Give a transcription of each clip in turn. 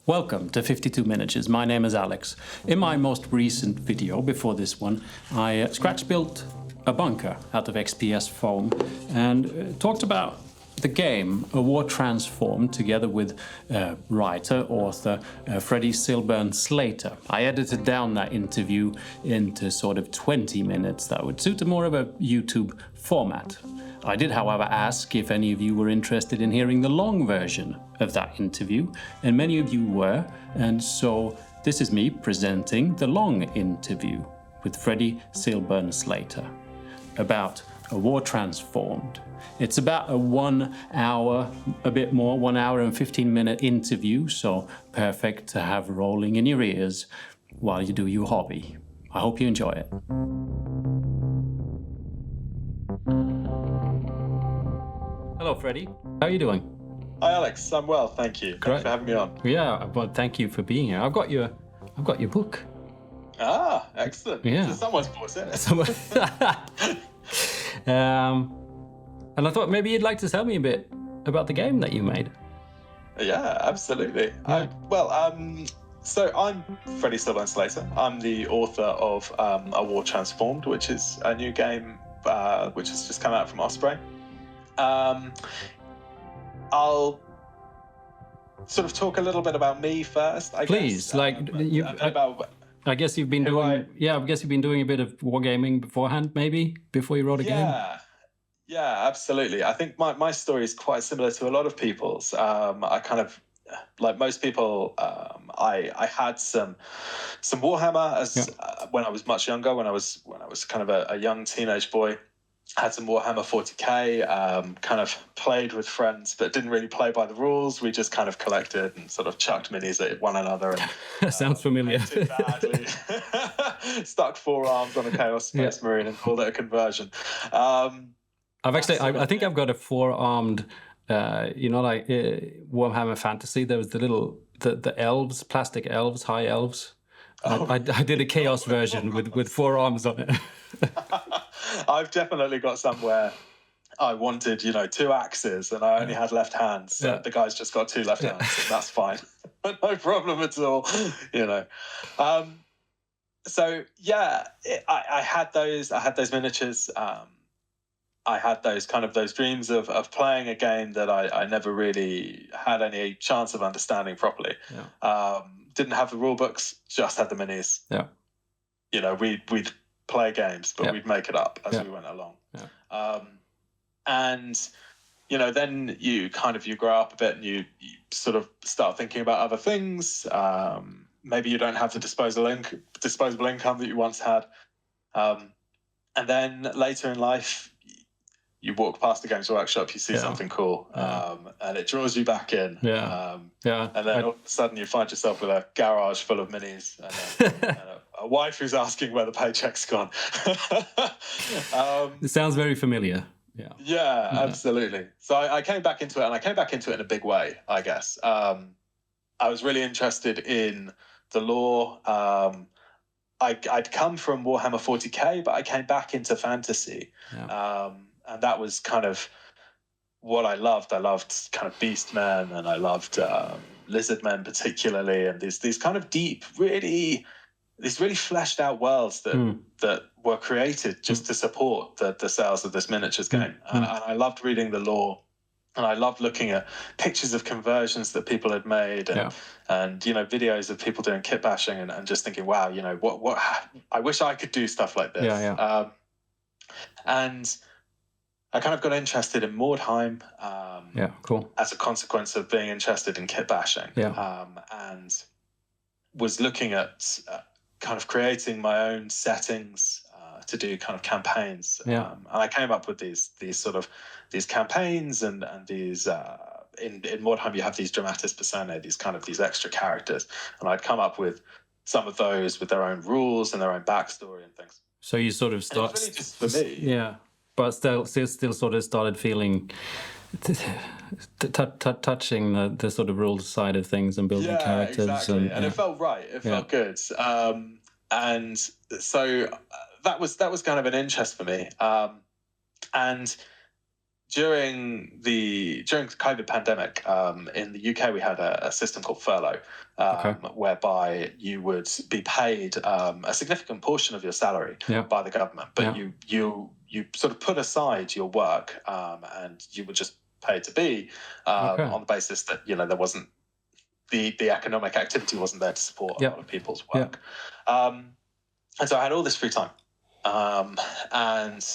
Welcome to 52 Miniatures. My name is Alex. In my most recent video, before this one, I scratch-built a bunker out of XPS foam and talked about the game A War Transformed together with writer, author Freddy Silburn-Slater. I edited down that interview into sort of 20 minutes that would suit a more of a YouTube format. I did, however, ask if any of you were interested in hearing the long version of that interview, and many of you were, and so this is me presenting the long interview with Freddy Silburn-Slater about A War Transformed. It's about a 1 hour, a bit more, 1 hour and 15-minute interview, so perfect to have rolling in your ears while you do your hobby. I hope you enjoy it. Hello, Freddy. How are you doing? Hi, Alex. I'm well, thank you. Thanks for having me on. Yeah, well, thank you for being here. I've got your book. Ah, excellent. Yeah. So someone's bought it. And I thought maybe you'd like to tell me a bit about the game that you made. Yeah, absolutely. Yeah. So I'm Freddy Silburn-Slater. I'm the author of A War Transformed, which is a new game which has just come out from Osprey. I'll sort of talk a little bit about me first, I Please, guess. I guess you've been doing. I guess you've been doing a bit of wargaming beforehand, maybe before you wrote a game. Yeah, absolutely. I think my story is quite similar to a lot of people's. I kind of, like most people, I had some Warhammer when I was much younger. When I was kind of a young teenage boy. Had some Warhammer 40k, kind of played with friends, but didn't really play by the rules. We just kind of collected and sort of chucked minis at one another. And, sounds familiar. Badly. Stuck 4 arms on a Chaos Space Marine and called it a conversion. I think I've got a 4-armed, like Warhammer Fantasy. There was the elves, plastic elves, high elves. I did a Chaos version with 4 arms on it. I've definitely got somewhere I wanted, 2 axes and I only had left hands. So the guy's just got 2 left hands and that's fine. No problem at all, So yeah, I had those miniatures. I had those dreams of playing a game that I never really had any chance of understanding properly. Didn't have the rule books, just had the minis. We'd play games, but we'd make it up as we went along. Then you grow up a bit and you sort of start thinking about other things. Maybe you don't have the disposable income that you once had. And then later in life, you walk past the Games Workshop, you see something cool, and it draws you back in. And then all of a sudden you find yourself with a garage full of minis and a wife who's asking where the paycheck's gone. It sounds very familiar. Yeah, absolutely. So I came back into it, and I came back into it in a big way, I guess. I was really interested in the lore. I'd come from Warhammer 40k, but I came back into fantasy. And that was kind of what I loved. I loved kind of beastmen, and I loved lizardmen particularly, and these kind of deep, really fleshed out worlds that were created just to support the sales of this miniatures game. And I loved reading the lore, and I loved looking at pictures of conversions that people had made, and videos of people doing kit bashing, and just thinking, wow, what I wish I could do stuff like this. And I kind of got interested in Mordheim as a consequence of being interested in kit bashing, and was looking at kind of creating my own settings to do kind of campaigns. And I came up with these campaigns and these in Mordheim you have these dramatis personae, these extra characters, and I'd come up with some of those with their own rules and their own backstory and things. So you sort of start. It's really just for me. But still sort of started feeling, touching the sort of rules side of things and building characters. Exactly. And it felt right. It felt good. And so that was kind of an interest for me. And during the COVID pandemic, in the UK, we had a system called furlough, whereby you would be paid a significant portion of your salary by the government, but you sort of put aside your work, and you were just paid to be on the basis that there wasn't the economic activity wasn't there to support a lot of people's work, and so I had all this free time, and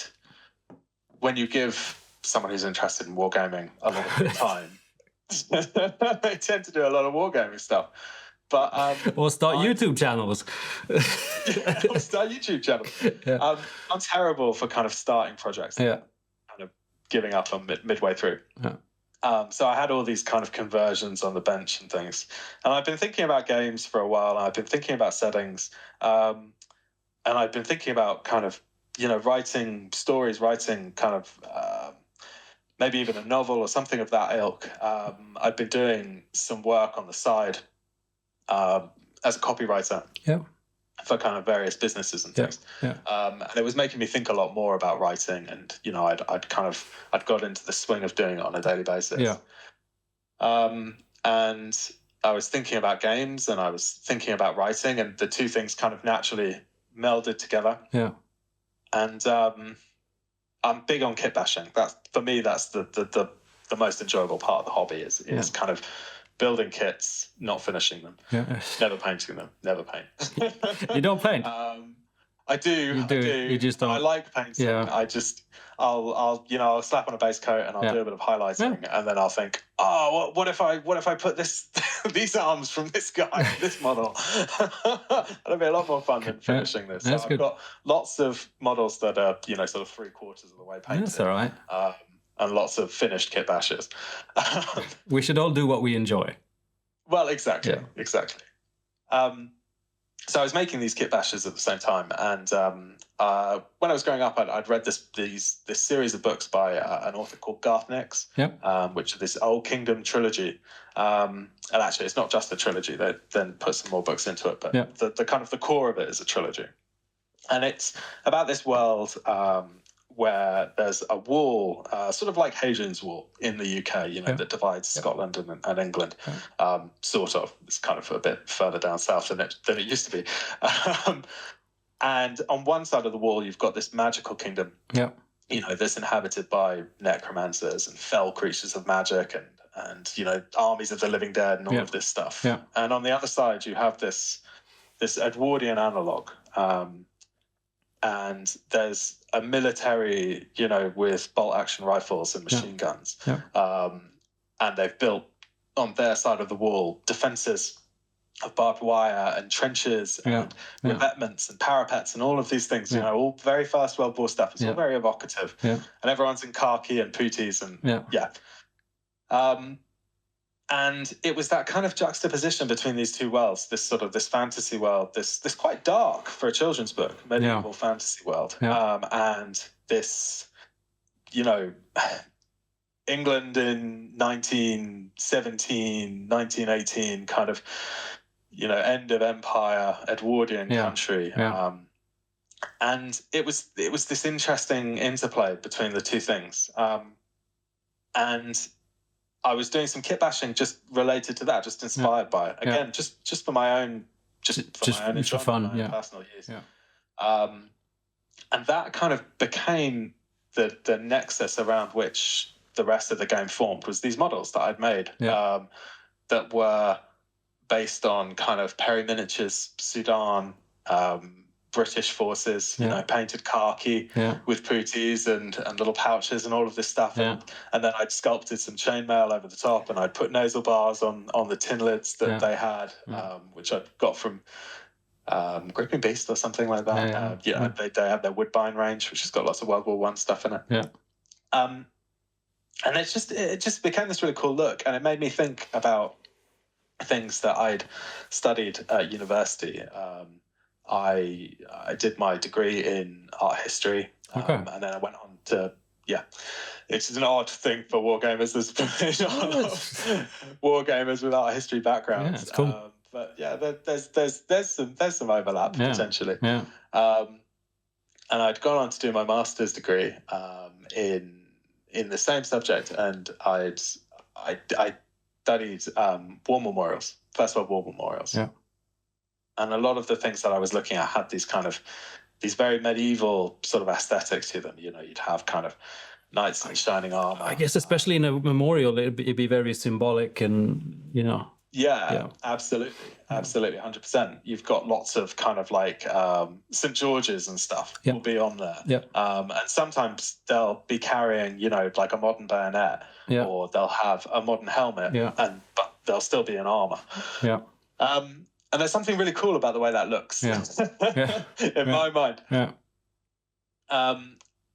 when you give someone who's interested in wargaming a lot of free time, they tend to do a lot of wargaming stuff. But or start YouTube channels. Or start YouTube channels. Yeah. I'm terrible for kind of starting projects. Kind of giving up on midway through. Yeah. So I had all these kind of conversions on the bench and things, and I've been thinking about games for a while. And I've been thinking about settings, and I've been thinking about kind of writing stories, writing kind of maybe even a novel or something of that ilk. I've been doing some work on the side as a copywriter for kind of various businesses and things. And it was making me think a lot more about writing, and I'd got into the swing of doing it on a daily basis. And I was thinking about games, and I was thinking about writing, and the two things kind of naturally melded together. And I'm big on kit bashing. That's the most enjoyable part of the hobby is kind of building kits, not finishing them, never painting them, never paint. You don't paint? I do. You just don't. I like painting. I'll slap on a base coat and I'll do a bit of highlighting, and then I'll think, what if I put this these arms from this guy in this model? That'll be a lot more fun than finishing this. So I've got lots of models that are sort of 3/4 of the way painted. That's all right. And lots of finished kit bashes. We should all do what we enjoy. Well, exactly. So I was making these kit bashes at the same time, and when I was growing up, I'd read this series of books by an author called Garth Nix, which is this Old Kingdom trilogy. And actually, it's not just a trilogy; they then put some more books into it. But the kind of the core of it is a trilogy, and it's about this world where there's a wall, sort of like Hadrian's Wall in the UK, that divides Scotland and England, sort of. It's kind of a bit further down south than it used to be. And on one side of the wall, you've got this magical kingdom, that's inhabited by necromancers and fell creatures of magic and armies of the living dead and all of this stuff. And on the other side, you have this Edwardian analogue. And there's a military, with bolt-action rifles and machine guns. And they've built on their side of the wall defences of barbed wire and trenches and revetments and parapets and all of these things, all very First World War stuff. It's all very evocative. And everyone's in khaki and pooties and and it was that kind of juxtaposition between these two worlds, this fantasy world, this quite dark for a children's book, medieval fantasy world, and this, England in 1917, 1918 kind of, end of empire, Edwardian country. And it was this interesting interplay between the two things. And I was doing some kit bashing just related to that, just inspired by it. Again, just for my own, my own enjoyment, fun, my own personal use. And that kind of became the nexus around which the rest of the game formed, was these models that I'd made that were based on kind of Perry Miniatures, Sudan, British forces, painted khaki with pooties and little pouches and all of this stuff. And then I'd sculpted some chainmail over the top, and I'd put nasal bars on the tin lids that they had, which I'd got from Gripping Beast or something like that. They have their Woodbine range, which has got lots of World War I stuff in it. And it just became this really cool look, and it made me think about things that I'd studied at university. I did my degree in art history, and then I went on to it's an odd thing for wargamers. There's a lot of wargamers with art history backgrounds, cool. But there's some overlap potentially. And I'd gone on to do my master's degree in in the same subject, and I studied war memorials, First World War memorials. Yeah. And a lot of the things that I was looking at had these very medieval sort of aesthetics to them. You'd have kind of knights in shining armor. I guess especially in a memorial, it'd be very symbolic and, Yeah, absolutely. 100%. You've got lots of kind of like St. George's and stuff will be on there. Yeah. And sometimes they'll be carrying, like a modern bayonet, or they'll have a modern helmet, but they'll still be in armor. Yeah. And there's something really cool about the way that looks in my mind. Yeah.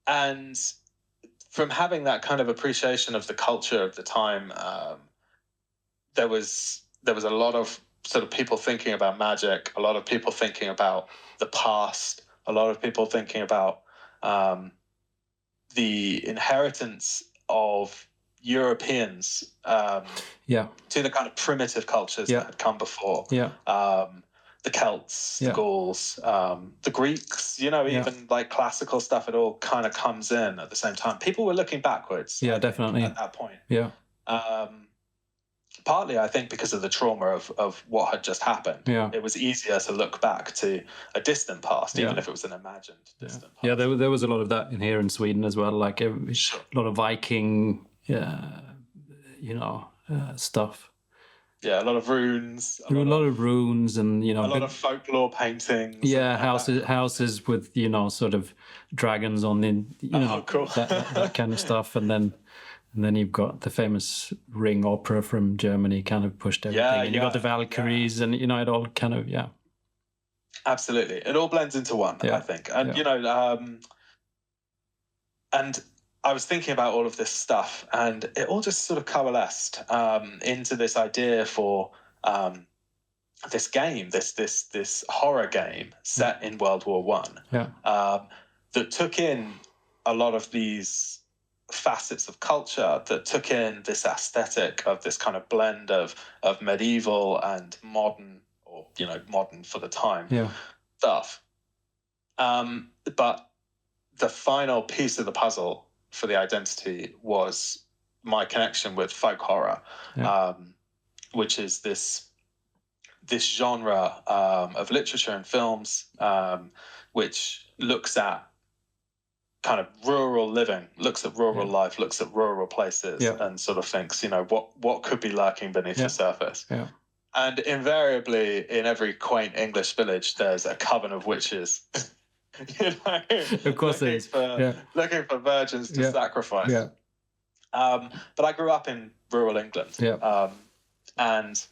And from having that kind of appreciation of the culture of the time, there was a lot of sort of people thinking about magic, a lot of people thinking about the past, a lot of people thinking about the inheritance of Europeans to the kind of primitive cultures that had come before. Yeah. The Celts, the Gauls, the Greeks, even like classical stuff, it all kind of comes in at the same time. People were looking backwards. Yeah, definitely. At that point. Yeah. Partly, I think, because of the trauma of what had just happened. Yeah. It was easier to look back to a distant past, even if it was an imagined distant past. Yeah, there was a lot of that in here in Sweden as well, like a lot of Viking, stuff. Yeah, a lot of runes. A lot of runes and, a lot of folklore paintings. Yeah, houses with, sort of dragons on the, cool. that kind of stuff. And then you've got the famous ring opera from Germany kind of pushed everything. And you got the Valkyries and, it all kind of, Absolutely. It all blends into one, I think. And, and I was thinking about all of this stuff and it all just sort of coalesced into this idea for this game, this horror game set in World War I that took in a lot of these facets of culture, that took in this aesthetic of this kind of blend of medieval and modern, or modern for the time stuff. But the final piece of the puzzle for the identity was my connection with folk horror, which is this genre of literature and films which looks at kind of rural living, looks at rural life, looks at rural places, and sort of thinks, what could be lurking beneath the surface. Yeah. And invariably, in every quaint English village, there's a coven of witches. Of course, looking for virgins to sacrifice. Yeah. But I grew up in rural England, and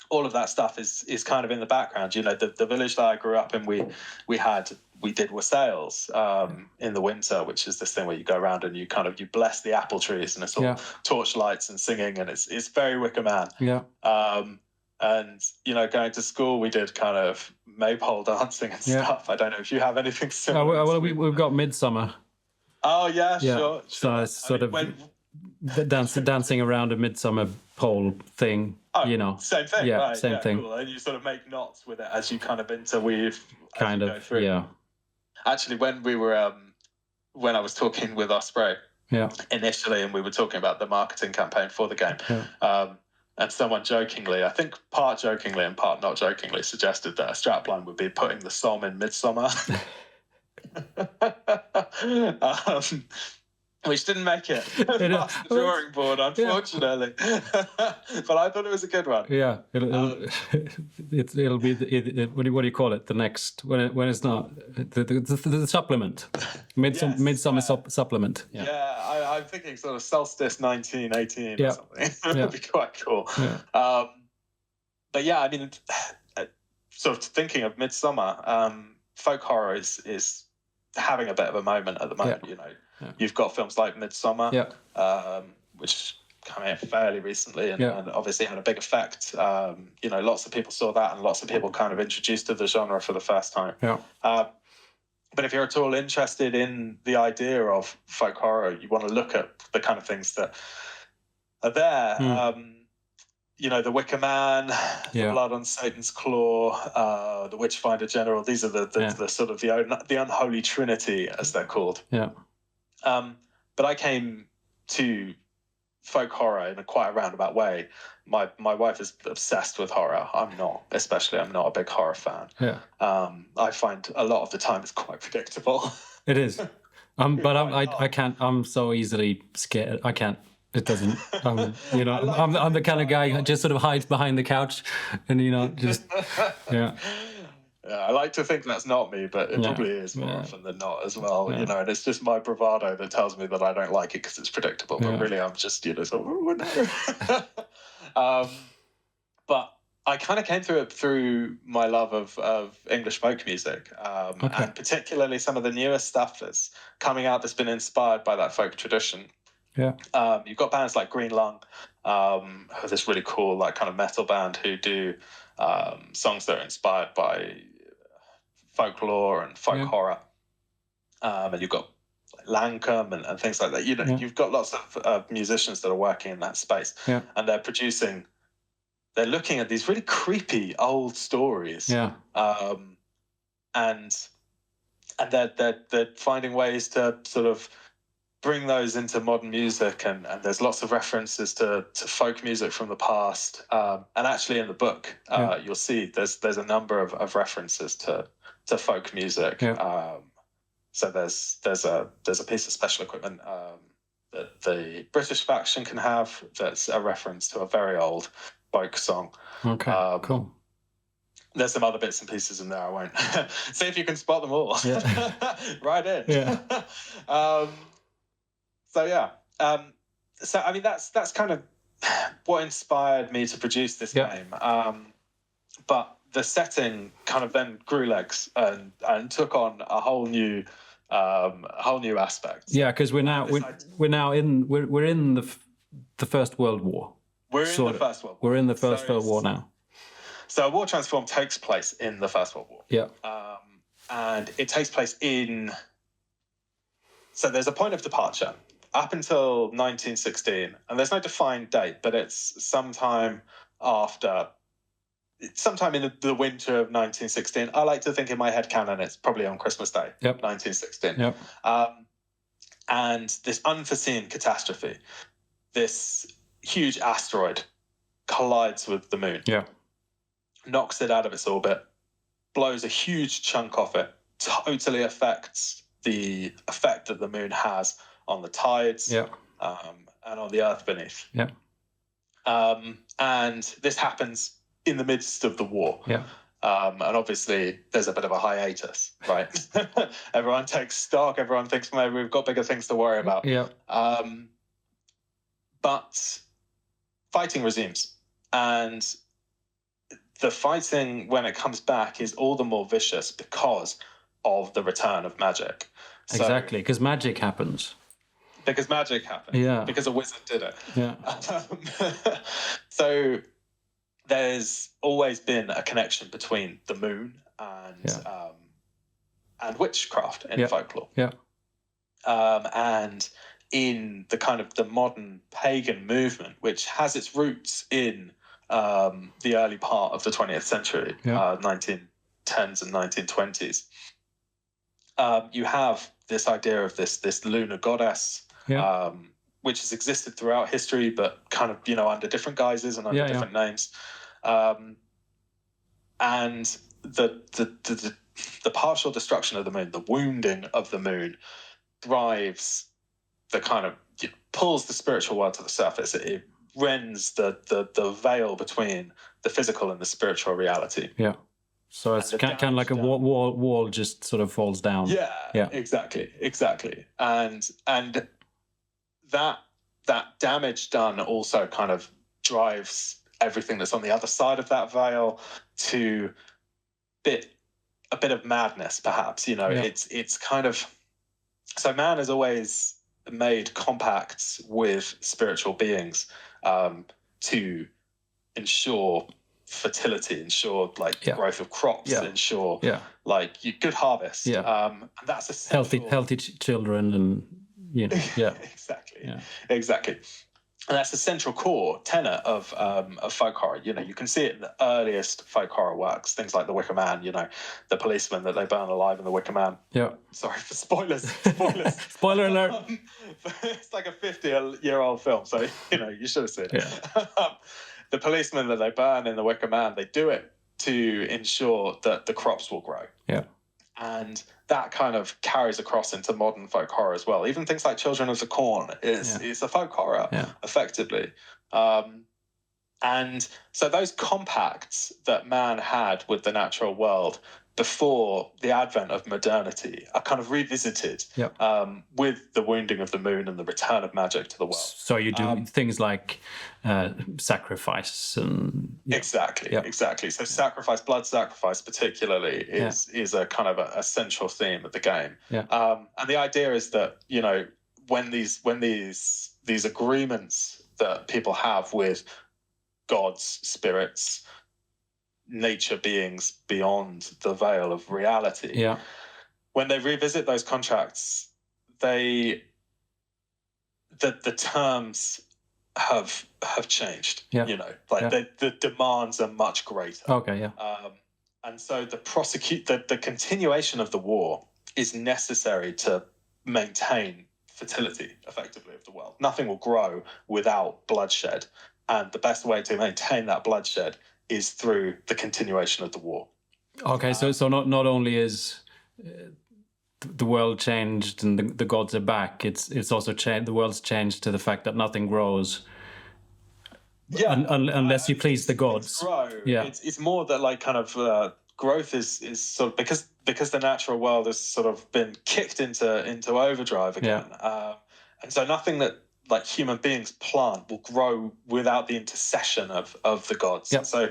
all of that stuff is kind of in the background. The village that I grew up in, we did wassails in the winter, which is this thing where you go around and you bless the apple trees, and it's all torchlights and singing, and it's very Wicker Man. Yeah. And going to school, we did kind of maypole dancing and stuff. I don't know if you have anything similar. Well, we've got Midsummer. Oh yeah, sure. So it's sort of dancing around a midsummer pole thing. Oh, same thing. Yeah, right. Same thing. Cool. And you sort of make knots with it as you kind of interweave. Kind of, yeah. Actually, when I was talking with Osprey initially, and we were talking about the marketing campaign for the game, and someone jokingly, I think part jokingly and part not jokingly, suggested that a strapline would be putting the Somme in Midsummer. Which didn't make it past the drawing board, unfortunately. But I thought it was a good one. Yeah, it'll be what do you call it? The next when it's not the supplement, midsummer supplement. Yeah, I'm thinking sort of solstice 1918 or something. That'd be quite cool. Yeah. But yeah, I mean, sort of thinking of Midsummer, folk horror is having a bit of a moment at the moment. Yeah. You've got films like Midsummer, which came out fairly recently and obviously had a big effect. Lots of people saw that, and lots of people kind of introduced to the genre for the first time. Yeah. But if you're at all interested in the idea of folk horror, you want to look at the kind of things that are there. The Wicker Man, the Blood on Satan's Claw, the Witchfinder General. These are the sort of the unholy trinity, as they're called. Yeah. But I came to folk horror in quite a roundabout way. My wife is obsessed with horror. I'm not, especially. I'm not a big horror fan. Yeah. I find a lot of the time it's quite predictable. It is. But I can't. I'm so easily scared. I can't. It doesn't. You know, I'm the kind of guy who just sort of hides behind the couch, and you know, just yeah. Yeah, I like to think that's not me, but it probably is more often than not as well. You know, and it's just my bravado that tells me that I don't like it because it's predictable. But really, I'm just, you know, sort of, oh, no. But I kind of came through it through my love of English folk music, and particularly some of the newer stuff that's coming out that's been inspired by that folk tradition. Yeah. You've got bands like Green Lung, who are this really cool, like, kind of metal band who do songs that are inspired by folklore and folk horror. And you've got Lancome and things like that. You know, you've got lots of musicians that are working in that space, and they're looking at these really creepy old stories. Yeah. And they're finding ways to sort of bring those into modern music, and there's lots of references to folk music from the past. And actually in the book, you'll see there's a number of references to folk music. Yeah. So there's a piece of special equipment that the British faction can have that's a reference to a very old folk song. Okay, cool. There's some other bits and pieces in there. I won't see if you can spot them all. Yeah. Right in. Yeah. So I mean that's kind of what inspired me to produce this game. But the setting kind of then grew legs and took on a whole new aspect. Yeah, because we're in the First World War. We're in the First World War. We're in the First World War now. So War Transform takes place in the First World War. Yeah. And it takes place so there's a point of departure up until 1916, and there's no defined date, but it's sometime in the winter of 1916. I like to think in my head canon it's probably on Christmas Day, 1916. Yep. And this unforeseen catastrophe, this huge asteroid collides with the moon. Yeah. Knocks it out of its orbit, blows a huge chunk off it, totally affects the effect that the moon has on the tides, and on the earth beneath. Yeah. And this happens in the midst of the war. Yeah. And obviously there's a bit of a hiatus, right? Everyone takes stock. Everyone thinks, maybe we've got bigger things to worry about. Yeah. But fighting resumes, and the fighting, when it comes back, is all the more vicious because of the return of magic. Exactly, because magic happens. Because magic happened. Yeah. Because a wizard did it. Yeah. So there's always been a connection between the moon and witchcraft in folklore. Yeah. And in the kind of the modern pagan movement, which has its roots in the early part of the 20th century, 1910s and 1920s. You have this idea of this lunar goddess, which has existed throughout history, but kind of, under different guises and under different names. And the partial destruction of the moon, the wounding of the moon, drives the kind of, pulls the spiritual world to the surface. It rends the veil between the physical and the spiritual reality. Yeah. So it's kind of like a wall just sort of falls down. Yeah. Yeah. Exactly. And that damage done also kind of drives everything that's on the other side of that veil to a bit of madness, perhaps. It's kind of, so man has always made compacts with spiritual beings to ensure fertility, ensure growth of crops, ensure good harvest. Yeah. And that's essential. Healthy children, and exactly. Yeah. Exactly. And that's the central core tenet of folk horror. You know, you can see it in the earliest folk horror works, things like The Wicker Man. You know, the policeman that they burn alive in The Wicker Man. Yeah. Sorry for spoilers. Spoilers. Spoiler alert. It's like a 50-year-old film, so you know you should have seen it. Yeah. The policeman that they burn in The Wicker Man, they do it to ensure that the crops will grow. Yeah. And that kind of carries across into modern folk horror as well. Even things like Children of the Corn is a folk horror, effectively. And so those compacts that man had with the natural world before the advent of modernity are kind of revisited with the wounding of the moon and the return of magic to the world. So you do things like sacrifice and... Exactly. So sacrifice, blood sacrifice particularly, is a kind of a central theme of the game. And the idea is that, you know, when these agreements that people have with gods, spirits, nature beings beyond the veil of reality, when they revisit those contracts, the terms have changed. You know, like the demands are much greater. And so the continuation of the war is necessary to maintain fertility, effectively, of the world. Nothing will grow without bloodshed, and the best way to maintain that bloodshed is through the continuation of the war. So not only is the world changed and the gods are back, it's also changed. The world's changed to the fact that nothing grows. Unless you please the gods. It's more that like kind of growth is sort of because the natural world has sort of been kicked into overdrive again. And so nothing that like human beings plant will grow without the intercession of the gods. So,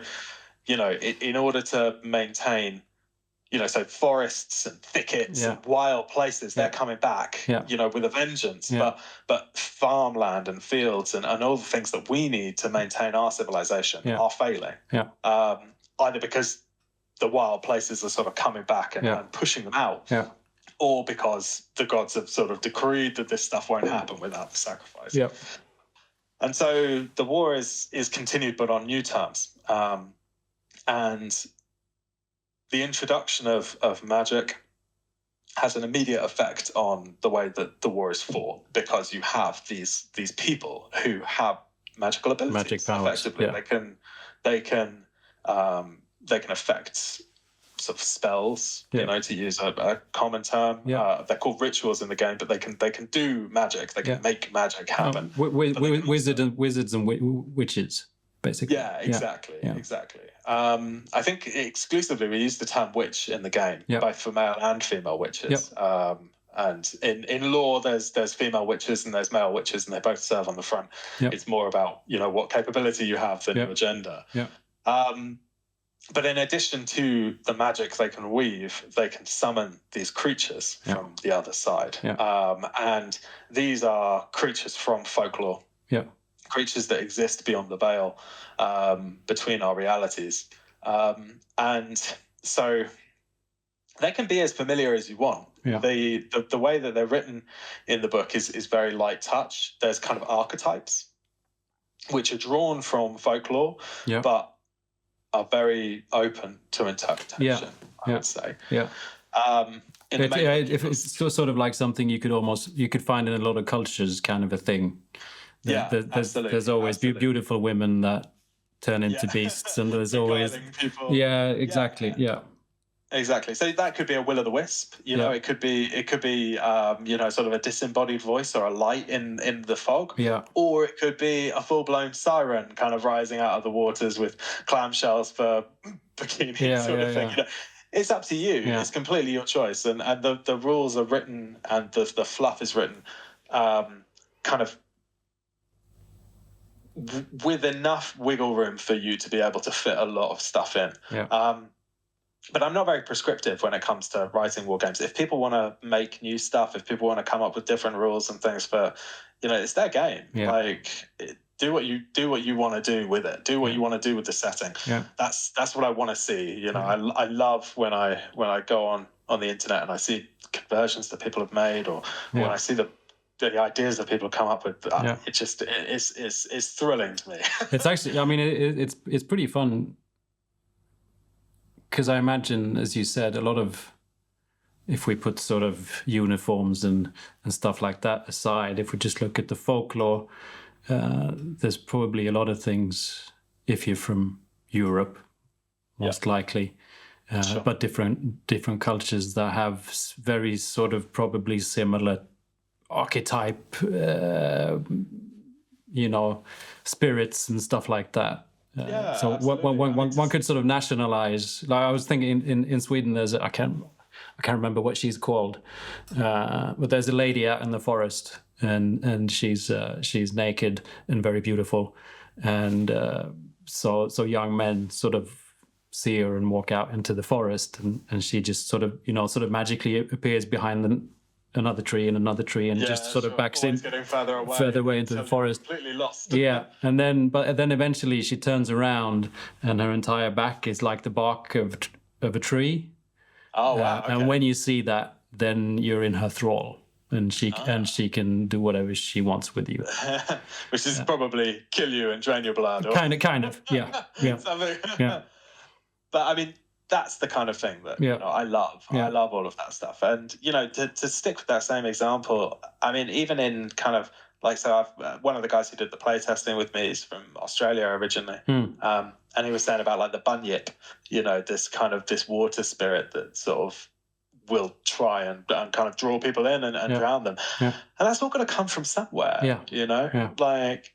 you know, in order to maintain, you know, so forests and thickets and wild places, they're coming back, you know, with a vengeance. But farmland and fields and all the things that we need to maintain our civilization are failing. Either because the wild places are sort of coming back and pushing them out. Or because the gods have sort of decreed that this stuff won't happen without the sacrifice. And so the war is continued, but on new terms. And the introduction of magic has an immediate effect on the way that the war is fought, because you have these people who have magical abilities, magic powers. Effectively, they can affect sort of spells, you know, to use a common term. They're called rituals in the game, but they can do magic. They can make magic happen. Wizards and witches, basically. Exactly. I think exclusively we use the term witch in the game, both for male and female witches. And in lore, there's female witches and there's male witches, and they both serve on the front. It's more about, you know, what capability you have than your gender. But in addition to the magic they can weave, they can summon these creatures from the other side. And these are creatures from folklore, creatures that exist beyond the veil between our realities. And so they can be as familiar as you want. The way that they're written in the book is very light touch. There's kind of archetypes, which are drawn from folklore, but are very open to interpretation, I would say. If it's sort of like something you could find in a lot of cultures, kind of a thing. There's always beautiful women that turn into beasts, and there's always people. Exactly. So that could be a will-o'-the-wisp. You know, it could be you know, sort of a disembodied voice or a light in the fog. Or it could be a full-blown siren kind of rising out of the waters with clamshells for bikini sort of thing. You know, it's up to you. It's completely your choice. And the rules are written, and the fluff is written kind of with enough wiggle room for you to be able to fit a lot of stuff in. But I'm not very prescriptive when it comes to writing war games. If people want to make new stuff, if people want to come up with different rules and things, for, you know, it's their game. Like, do what you want to do with it. Do what you want to do with the setting. That's what I want to see. You know, I love when I go on the internet and I see conversions that people have made, or when I see the the ideas that people come up with, it's thrilling to me. It's actually, I mean, it's pretty fun, because I imagine, as you said, a lot of, if we put sort of uniforms and stuff like that aside, if we just look at the folklore, there's probably a lot of things, if you're from Europe, most likely, Sure. but different cultures that have very sort of probably similar archetype, spirits and stuff like that. So one could sort of nationalize. Like I was thinking in Sweden, there's I can't remember what she's called, but there's a lady out in the forest, and she's naked and very beautiful, and so young men sort of see her and walk out into the forest, and she just sort of magically appears behind another tree and just sort of backs always in getting further away into the forest. Completely lost. Yeah, but then eventually she turns around and her entire back is like the bark of a tree. Oh wow! Okay. And when you see that, then you're in her thrall, and she can do whatever she wants with you. Which is probably kill you and drain your blood. Or... Kind of. Yeah. Yeah. But I mean, that's the kind of thing that I love. Yeah. I love all of that stuff. And to stick with that same example, I mean, even in kind of like, so I've one of the guys who did the play testing with me is from Australia originally, and he was saying about like the bunyip, this water spirit that sort of will try and kind of draw people in and drown them, and that's not going to come from somewhere. Like,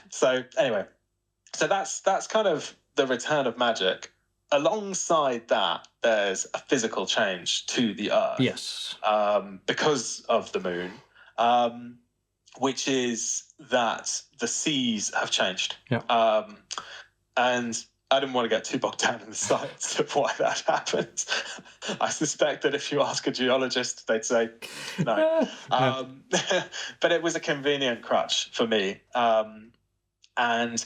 so anyway, so that's kind of the return of magic. Alongside that, there's a physical change to the Earth. Yes. Because of the moon, which is that the seas have changed. Yeah. And I didn't want to get too bogged down in the science of why that happens. I suspect that if you ask a geologist, they'd say no. But it was a convenient crutch for me. And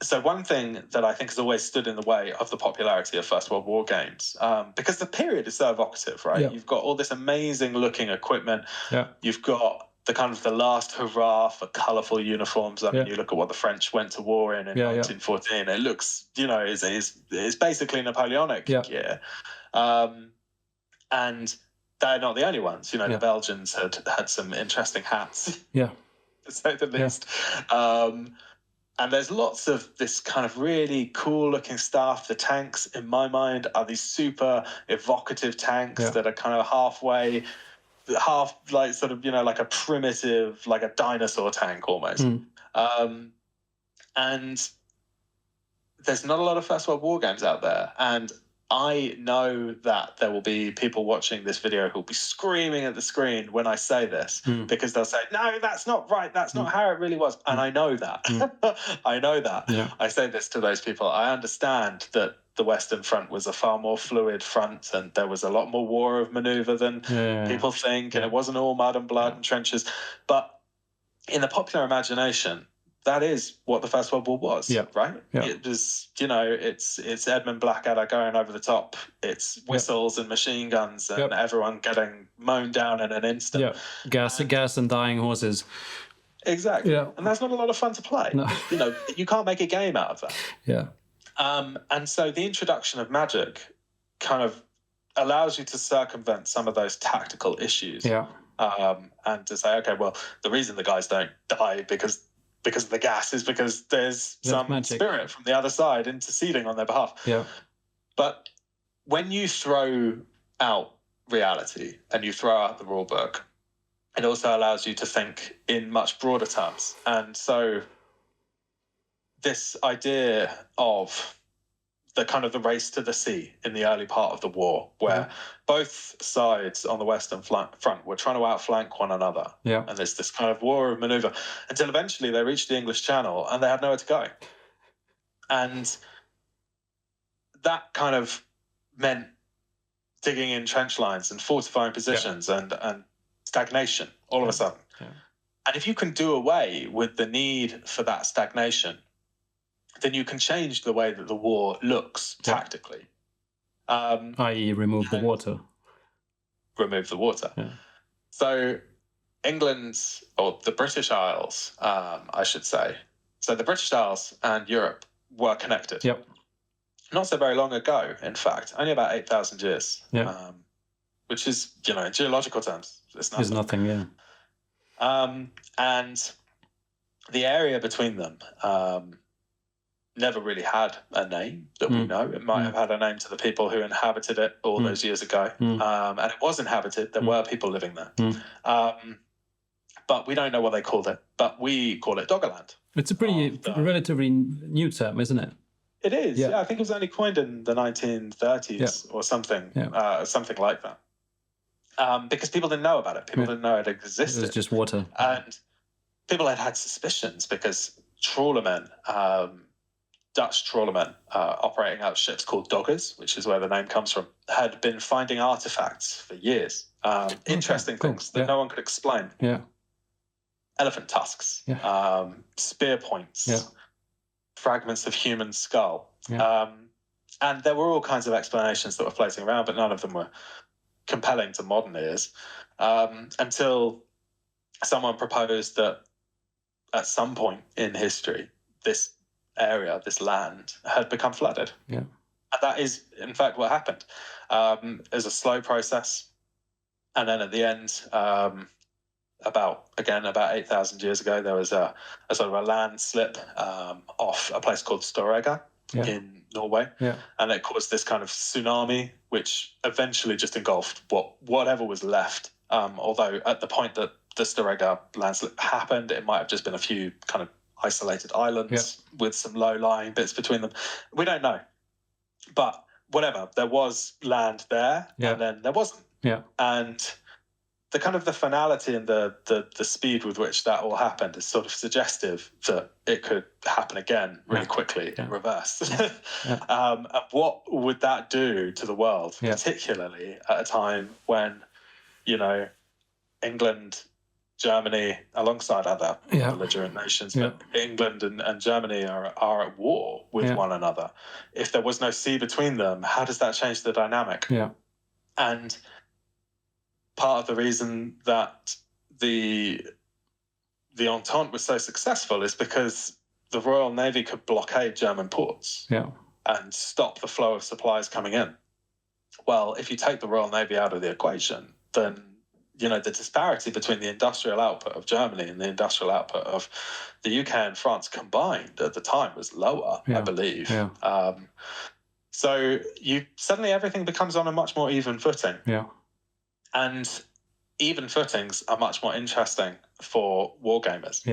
so one thing that I think has always stood in the way of the popularity of First World War games, because the period is so evocative, right? Yeah. You've got all this amazing looking equipment. Yeah. You've got the last hurrah for colourful uniforms. I mean, you look at what the French went to war in 1914. It looks, it's basically Napoleonic gear. And they're not the only ones. The Belgians had some interesting hats. Yeah. To say the least. And there's lots of this kind of really cool looking stuff. The tanks, in my mind, are these super evocative tanks that are kind of half like sort of, like a primitive, like a dinosaur tank almost. And there's not a lot of First World War games out there. And I know that there will be people watching this video who'll be screaming at the screen when I say this, because they'll say, no, that's not right. That's not how it really was. And I know that. I know that. Yeah. I say this to those people. I understand that the Western Front was a far more fluid front, and there was a lot more war of maneuver than people think, and it wasn't all mud and blood and trenches. But in the popular imagination, that is what the First World War was, right? Yeah. It was, it's Edmund Blackadder going over the top. It's whistles and machine guns and everyone getting mown down in an instant. Yeah, gas and dying horses. Exactly. Yeah. And that's not a lot of fun to play. No. You can't make a game out of that. Yeah. And so the introduction of magic kind of allows you to circumvent some of those tactical issues. Yeah. And to say, okay, well, the reason the guys don't die because of the gas is because there's some magic. Spirit from the other side interceding on their behalf. Yeah. But when you throw out reality and you throw out the rule book, it also allows you to think in much broader terms. And so this idea of the kind of the race to the sea in the early part of the war, where both sides on the Western front were trying to outflank one another. Yeah. And there's this kind of war of maneuver until eventually they reached the English Channel and they had nowhere to go. And that kind of meant digging in trench lines and fortifying positions and stagnation all of a sudden. Yeah. And if you can do away with the need for that stagnation, then you can change the way that the war looks tactically. I.e. remove the water. Remove the water. Yeah. So England, or the British Isles, I should say. So the British Isles and Europe were connected. Yep. Not so very long ago, in fact, only about 8,000 years. Yeah. Which is, in geological terms, it's nothing. It's nothing, yeah. And the area between them never really had a name that we know. It might have had a name to the people who inhabited it all those years ago. And it was inhabited. There were people living there. But we don't know what they called it. But we call it Doggerland. It's a pretty relatively new term, isn't it? It is. Yeah, I think it was only coined in the 1930s or something, something like that. Because people didn't know about it. People didn't know it existed. It was just water. And people had suspicions because trawlermen, Dutch trawlermen operating out ships called doggers, which is where the name comes from, had been finding artifacts for years. Interesting things that no one could explain. Yeah. Elephant tusks, spear points, fragments of human skull. And there were all kinds of explanations that were floating around, but none of them were compelling to modern ears, until someone proposed that at some point in history, this area, this land, had become flooded. Yeah. And that is, in fact, what happened. It was a slow process. And then at the end, about 8,000 years ago, there was a sort of a landslip off a place called Storegga in Norway. Yeah. And it caused this kind of tsunami, which eventually just engulfed whatever was left. Although at the point that the Storegga landslip happened, it might have just been a few kind of isolated islands with some low-lying bits between them. We don't know. But whatever, there was land there, and then there wasn't. Yeah. And the kind of the finality and the speed with which that all happened is sort of suggestive that it could happen again really quickly in reverse. And what would that do to the world, particularly at a time when, England, Germany, alongside other belligerent nations, but England and Germany are at war with one another. If there was no sea between them, how does that change the dynamic? Yeah. And part of the reason that the Entente was so successful is because the Royal Navy could blockade German ports and stop the flow of supplies coming in. Well, if you take the Royal Navy out of the equation, then the disparity between the industrial output of Germany and the industrial output of the UK and France combined at the time was lower, I believe. Yeah. So suddenly everything becomes on a much more even footing. Yeah. And even footings are much more interesting for wargamers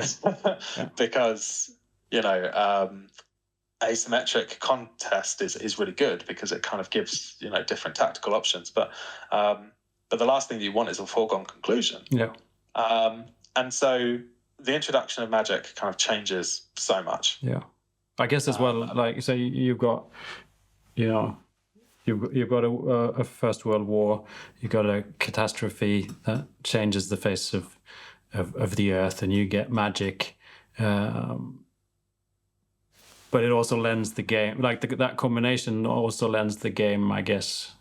because, asymmetric contest is really good because it kind of gives, different tactical options. But the last thing you want is a foregone conclusion. Yeah. And so the introduction of magic kind of changes so much. Yeah. I guess as well, like, so you've got, You've got a First World War. You've got a catastrophe that changes the face of the earth, and you get magic. But it also lends the game, like that combination also lends the game, I guess,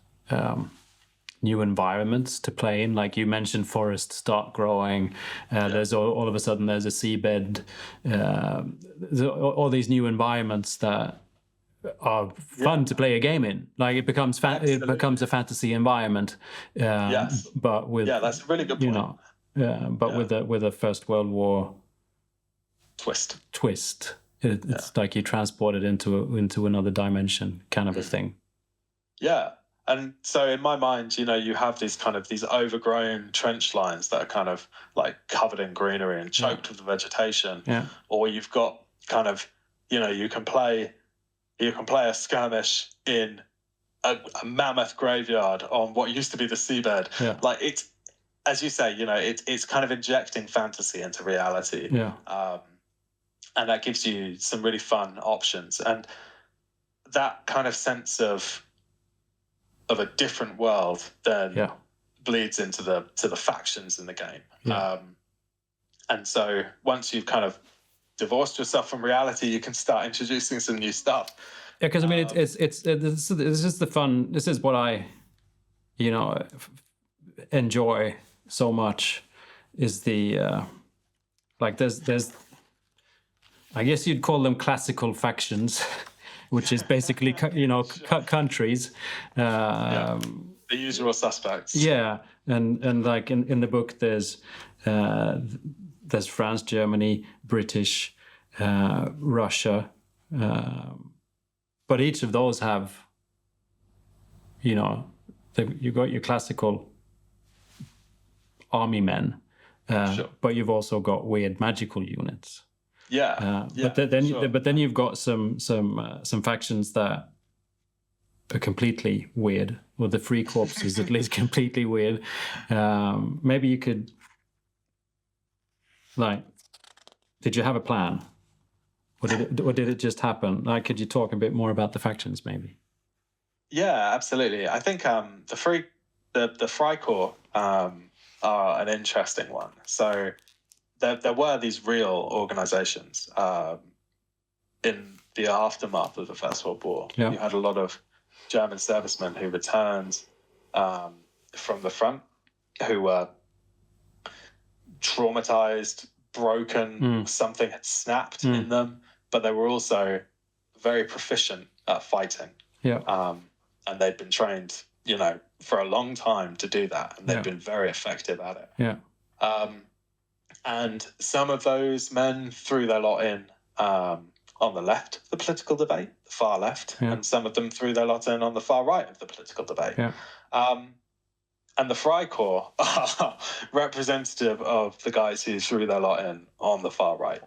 new environments to play in. Like you mentioned, forests start growing. There's all of a sudden there's a seabed. All these new environments that are fun to play a game in. Like it becomes a fantasy environment. But with that's a really good point. With a First World War twist. It's like you transport it into another dimension, kind of a thing. Yeah. And so in my mind, you have these overgrown trench lines that are kind of like covered in greenery and choked with vegetation. Yeah. Or you've got kind of, you can play a skirmish in a mammoth graveyard on what used to be the seabed. Yeah. Like it's, as you say, it's kind of injecting fantasy into reality. Yeah. And that gives you some really fun options. And that kind of sense of a different world then bleeds into the factions in the game. Yeah. And so once you've kind of divorced yourself from reality, you can start introducing some new stuff. Yeah, because I mean, this is the fun. This is what I, enjoy so much is the like there's I guess you'd call them classical factions, which is basically countries. The usual suspects. Yeah, and like in the book, there's France, Germany, British, Russia, but each of those have, you've got your classical army men, Sure. but you've also got weird magical units. But then you've got some factions that are completely weird, or the Free Corps is at least completely weird. Maybe you could, did you have a plan, or did it just happen? Could you talk a bit more about the factions, maybe? Yeah, absolutely. I think the Freikorps are an interesting one. So there were these real organizations in the aftermath of the First World War. Yeah. You had a lot of German servicemen who returned from the front, who were traumatized, broken, something had snapped in them, but they were also very proficient at fighting. Yeah. And they'd been trained, for a long time to do that, and they'd been very effective at it. Yeah. And some of those men threw their lot in on the left of the political debate, the far left, and some of them threw their lot in on the far right of the political debate. Yeah. And the Freikorps are representative of the guys who threw their lot in on the far right.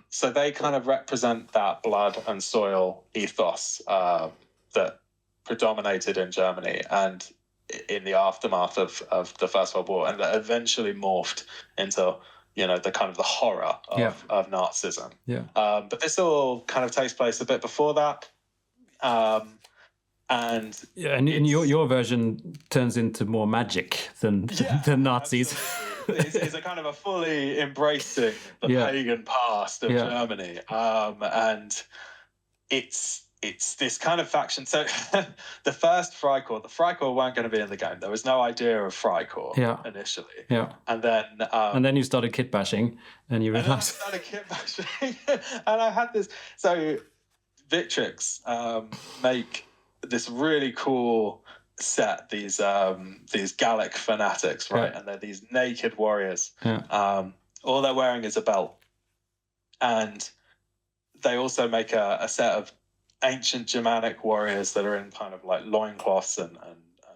So they kind of represent that blood and soil ethos that predominated in Germany and in the aftermath of the First World War, and that eventually morphed into the kind of the horror of Nazism. Yeah. But this all kind of takes place a bit before that. And your version turns into more magic than Nazis. It's a kind of a fully embracing the pagan past of Germany, and it's this kind of faction. So the first Freikorps, the Freikorps weren't going to be in the game. There was no idea of Freikorps initially. Yeah. And then you started kit bashing, and you realized. I started kit bashing, and I had this. So Victrix make this really cool set. These Gallic fanatics, right? And they're these naked warriors. Yeah. All they're wearing is a belt, and they also make a set of ancient Germanic warriors that are in kind of like loincloths and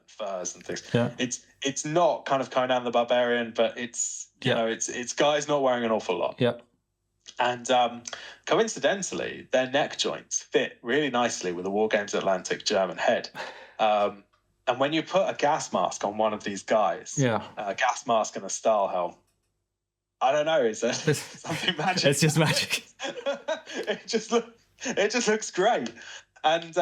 furs and things. Yeah. It's not kind of Conan the Barbarian, but it's it's guys not wearing an awful lot. Yeah. And coincidentally, their neck joints fit really nicely with a Wargames Atlantic German head. And when you put a gas mask on one of these guys, a gas mask and a style helm, I don't know, is there something magic? It's just magic. It just looks great. And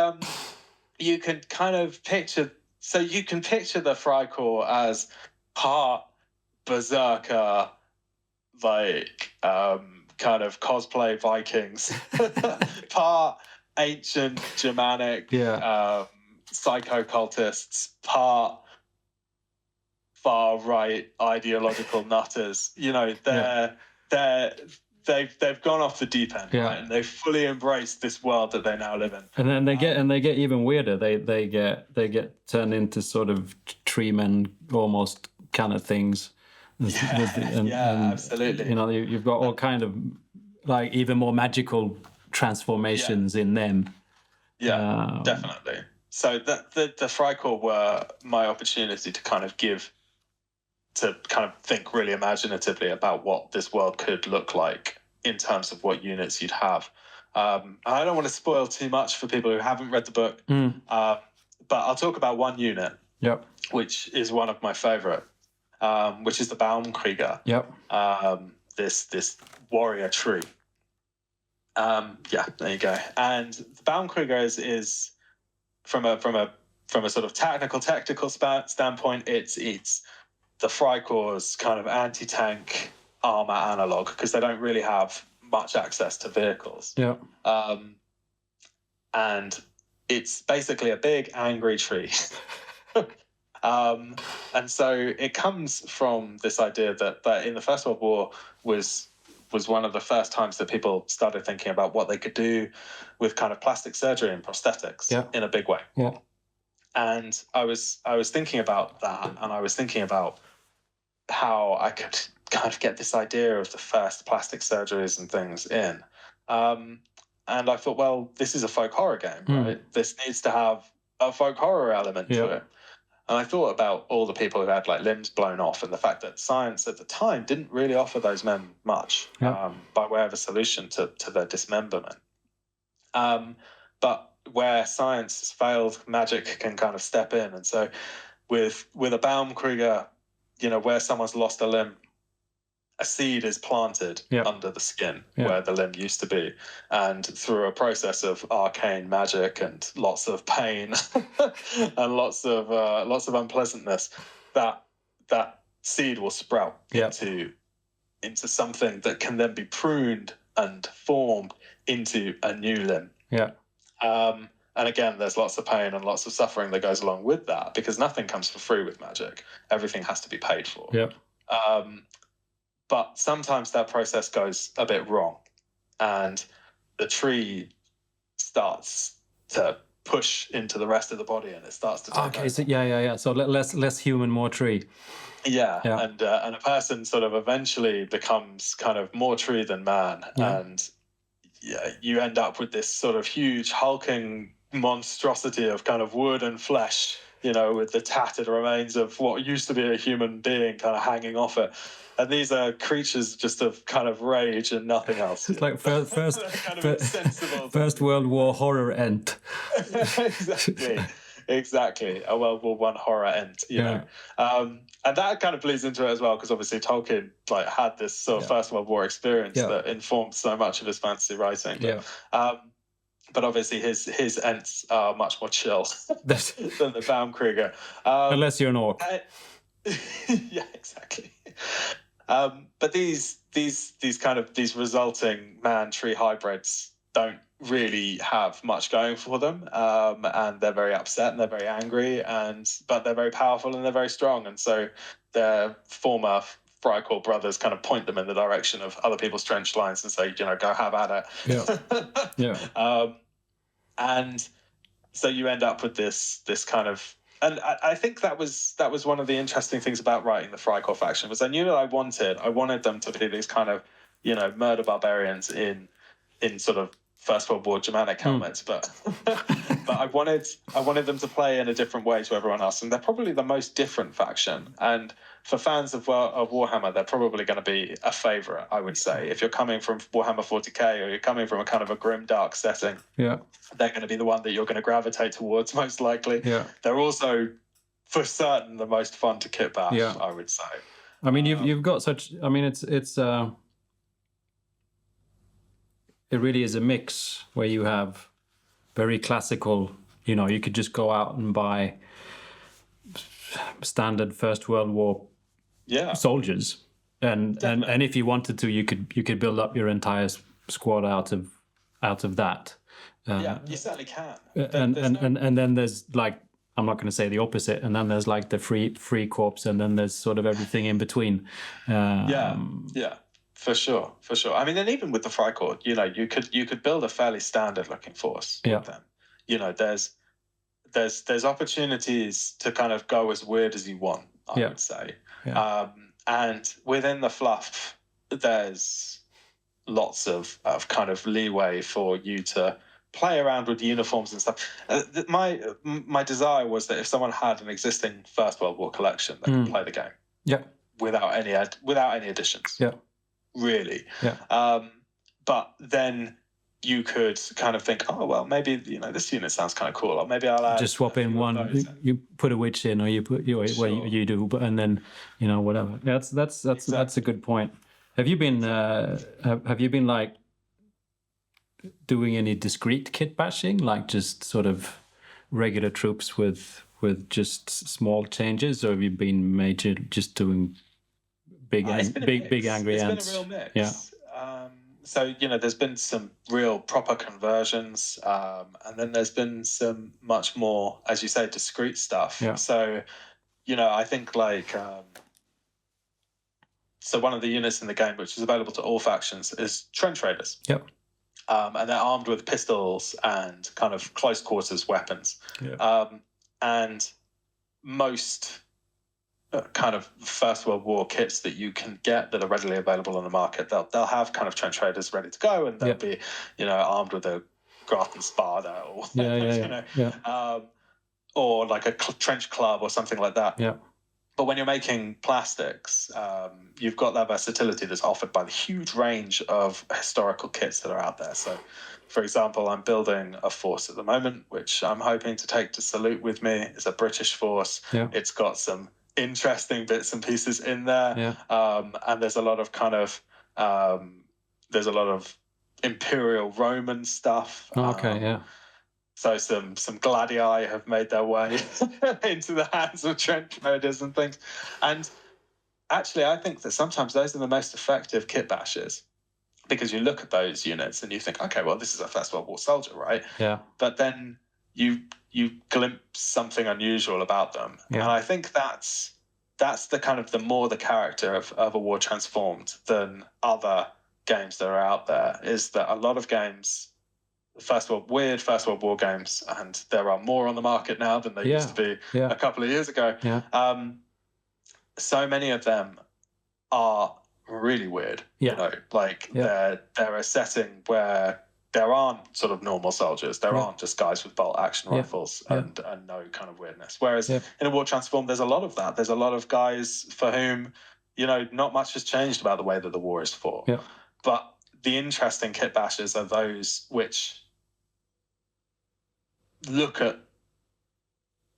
you can kind of picture the Freikorps as part berserker, kind of cosplay Vikings, part ancient Germanic psycho-cultists, part far-right ideological nutters. They've gone off the deep end, right? And they've fully embraced this world that they now live in. And then they get even weirder. They get turned into sort of tree men almost kind of things. Absolutely. You've got all kind of like even more magical transformations in them. Yeah, definitely. So the Freikorps were my opportunity to kind of think really imaginatively about what this world could look like in terms of what units you'd have. I don't want to spoil too much for people who haven't read the book, but I'll talk about one unit, which is one of my favorite, which is the Baumkrieger. This warrior tree. There you go. And the Baumkrieger is from a sort of tactical standpoint, it's the Freikorps' kind of anti-tank armor analog, because they don't really have much access to vehicles. And it's basically a big angry tree. And so it comes from this idea that in the First World War was one of the first times that people started thinking about what they could do with kind of plastic surgery and prosthetics in a big way. Yeah. And I was thinking about that, and I was thinking about how I could kind of get this idea of the first plastic surgeries and things in. And I thought, well, this is a folk horror game, right? This needs to have a folk horror element to it. And I thought about all the people who had like limbs blown off, and the fact that science at the time didn't really offer those men much by way of a solution to their dismemberment. But where science has failed, magic can kind of step in. And so with a Baumkrieger, where someone's lost a limb, a seed is planted under the skin where the limb used to be, and through a process of arcane magic and lots of pain and lots of unpleasantness, that seed will sprout into something that can then be pruned and formed into a new limb. And again, there's lots of pain and lots of suffering that goes along with that, because nothing comes for free with magic. Everything has to be paid for. But sometimes that process goes a bit wrong, and the tree starts to push into the rest of the body, and it starts to take over. So So less human, more tree. And a person sort of eventually becomes kind of more tree than man, and you end up with this sort of huge hulking monstrosity of kind of wood and flesh, with the tattered remains of what used to be a human being kind of hanging off it. And these are creatures just of kind of rage and nothing else. It's like first kind of insensible. First World War horror end. Exactly. A World War I horror end, know. And that kind of bleeds into it as well, because obviously Tolkien had this sort of First World War experience that informed so much of his fantasy writing. But obviously his ents are much more chill than the Baumkrieger. Unless you're an orc. Exactly. But these resulting man-tree hybrids don't really have much going for them, and they're very upset and they're very angry, but they're very powerful and they're very strong, and so their former Freikorps brothers kind of point them in the direction of other people's trench lines and say, go have at it. And so you end up with this kind of. And I think that was one of the interesting things about writing the Freikorps faction, was I knew that I wanted them to be these kind of, murder barbarians in sort of First World War Germanic helmets, but I wanted them to play in a different way to everyone else, and they're probably the most different faction. And for fans of Warhammer, they're probably going to be a favourite, I would say. If you're coming from Warhammer 40k, or you're coming from a kind of a grim, dark setting, they're going to be the one that you're going to gravitate towards most likely. They're also, for certain, the most fun to kit bash, I would say. I mean, you've got such. I mean, it's it really is a mix where you have very classical. You could just go out and buy standard First World War soldiers, and if you wanted to, you could build up your entire squad out of that. You certainly can. And then there's I'm not going to say the opposite, and then there's the free corps, and then there's sort of everything in between. For sure. I mean, and even with the Freikorps, you could build a fairly standard looking force with them. There's opportunities to kind of go as weird as you want, I would say. And within the fluff, there's lots of kind of leeway for you to play around with the uniforms and stuff. My desire was that if someone had an existing First World War collection, they could play the game without any additions. Really. But then you could kind of think, oh well, maybe this unit sounds kind of cool, or maybe I'll add just swap in one. You put a witch in, or you put you do, and then whatever. That's a good point. Have you been doing any discrete kit bashing, just sort of regular troops with just small changes, or have you been major just doing big angry ants? It's been a real mix. So there's been some real proper conversions, and then there's been some much more, as you say, discrete stuff. So I think like so one of the units in the game which is available to all factions is trench raiders. Yep. And they're armed with pistols and kind of close quarters weapons. Yeah. And most kind of First World War kits that you can get that are readily available on the market, they'll have kind of trench raiders ready to go, and they'll be, armed with a Grafton Spada or or like a trench club or something like that. Yeah. But when you're making plastics, you've got that versatility that's offered by the huge range of historical kits that are out there. So, for example, I'm building a force at the moment, which I'm hoping to take to Salute with me. It's a British force. Yeah. It's got some interesting bits and pieces in there. Yeah. And there's a lot of kind of, there's a lot of Imperial Roman stuff. Okay, yeah. So some gladii have made their way into the hands of trench raiders and things. And actually, I think that sometimes those are the most effective kit bashes, because you look at those units and you think, okay, well, this is a First World War soldier, right? Yeah. But then you glimpse something unusual about them. Yeah. And I think that's the kind of the more the character of A War Transformed than other games that are out there, is that a lot of games, First World War games, and there are more on the market now than there used to be a couple of years ago. Yeah. So many of them are really weird. Yeah. They're a setting where there aren't sort of normal soldiers. There aren't just guys with bolt action rifles and no kind of weirdness. Whereas in A War Transformed, there's a lot of that. There's a lot of guys for whom, not much has changed about the way that the war is fought. Yeah. But the interesting kit bashes are those which look at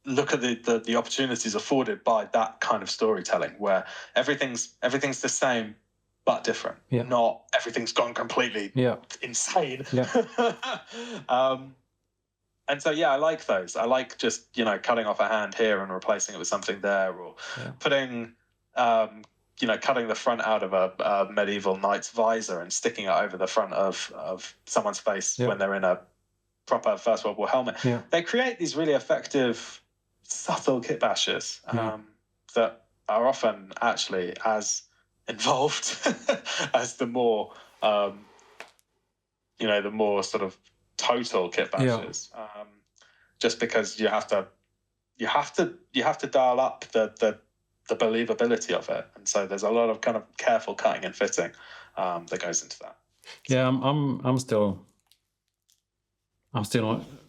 the opportunities afforded by that kind of storytelling, where everything's the same but different. Yeah. Not everything's gone completely insane. Yeah. And so I like those. I like just cutting off a hand here and replacing it with something there, or putting cutting the front out of a medieval knight's visor and sticking it over the front of someone's face when they're in a proper First World War helmet. Yeah. They create these really effective, subtle kit bashes that are often actually as involved as the more, the more sort of total kit bashes. Just because you have to dial up the believability of it, and so there's a lot of kind of careful cutting and fitting that goes into that. Yeah, I'm still.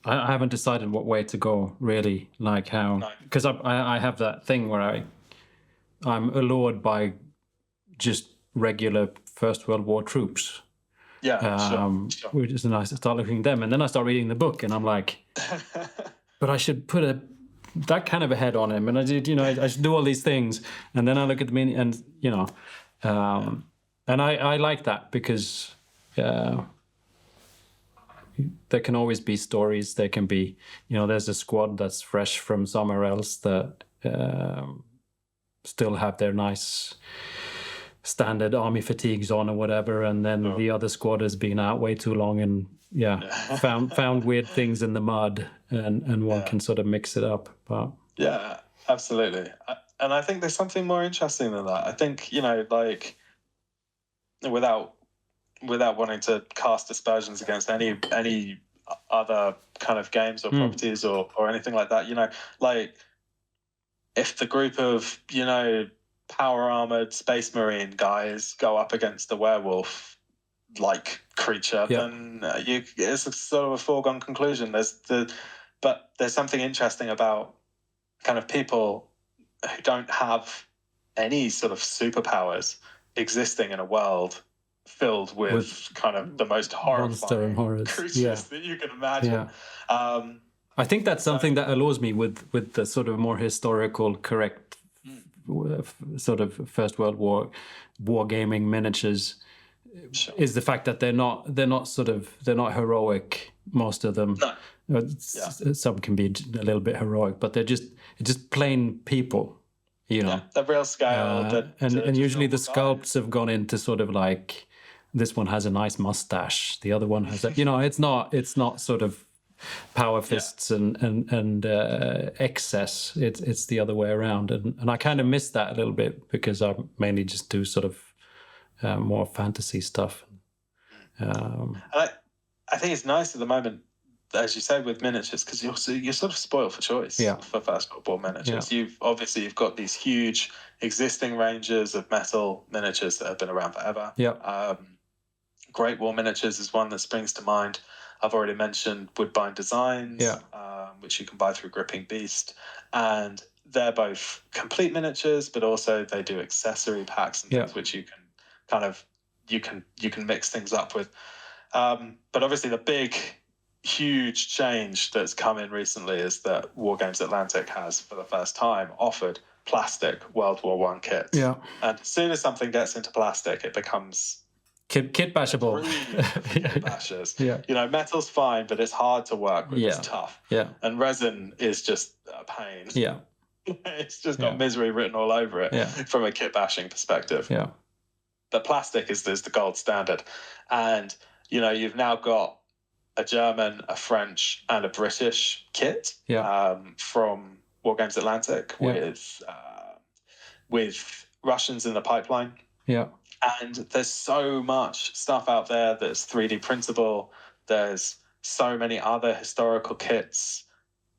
I haven't decided what way to go, really. Like how, because I have that thing where I'm allured by just regular First World War troops. Yeah, sure. Which is nice to start looking at them, and then I start reading the book, and I'm like, but I should put that kind of a head on him, and I should do all these things, and then I look at them, and and I like that because. There can always be stories. There can be, there's a squad that's fresh from somewhere else that still have their nice standard army fatigues on or whatever, and then the other squad has been out way too long and found weird things in the mud, and one can sort of mix it up. But yeah, absolutely. And I think there's something more interesting than that. I think without wanting to cast aspersions against any other kind of games or properties or anything like that, if the group of, power armored space marine guys go up against a werewolf like creature, then it's a sort of a foregone conclusion. But there's something interesting about kind of people who don't have any sort of superpowers existing in a world filled with kind of the most horrifying creatures that you can imagine. I think that's something that allures me with the sort of more historical, correct sort of First World War wargaming miniatures. Is the fact that they're not heroic. Most of them, some can be a little bit heroic, but they're just plain people. The real scale, and usually the sculpts have gone into sort of like, this one has a nice mustache, the other one has a, it's not sort of power fists and excess. It's the other way around, and I kind of miss that a little bit because I mainly just do sort of more fantasy stuff. And I think it's nice at the moment, as you said, with miniatures, because you're sort of spoiled for choice for First World War miniatures. Yeah. You've got these huge existing ranges of metal miniatures that have been around forever. Yeah. Great War miniatures is one that springs to mind. I've already mentioned Woodbine Designs, which you can buy through Gripping Beast, and they're both complete miniatures, but also they do accessory packs and things which you can kind of you can mix things up with. But obviously, the big, huge change that's come in recently is that Wargames Atlantic has, for the first time, offered plastic World War I kits. Yeah. And as soon as something gets into plastic, it becomes kit bashable. Kit bashers. Yeah. You know, metal's fine, but it's hard to work with. It's tough. Yeah. And resin is just a pain. Yeah. It's just got misery written all over it from a kit bashing perspective. Yeah. But plastic is the gold standard. And, you know, you've now got a German, a French, and a British kit from Wargames Atlantic with Russians in the pipeline. Yeah. And there's so much stuff out there that's 3D printable. There's so many other historical kits,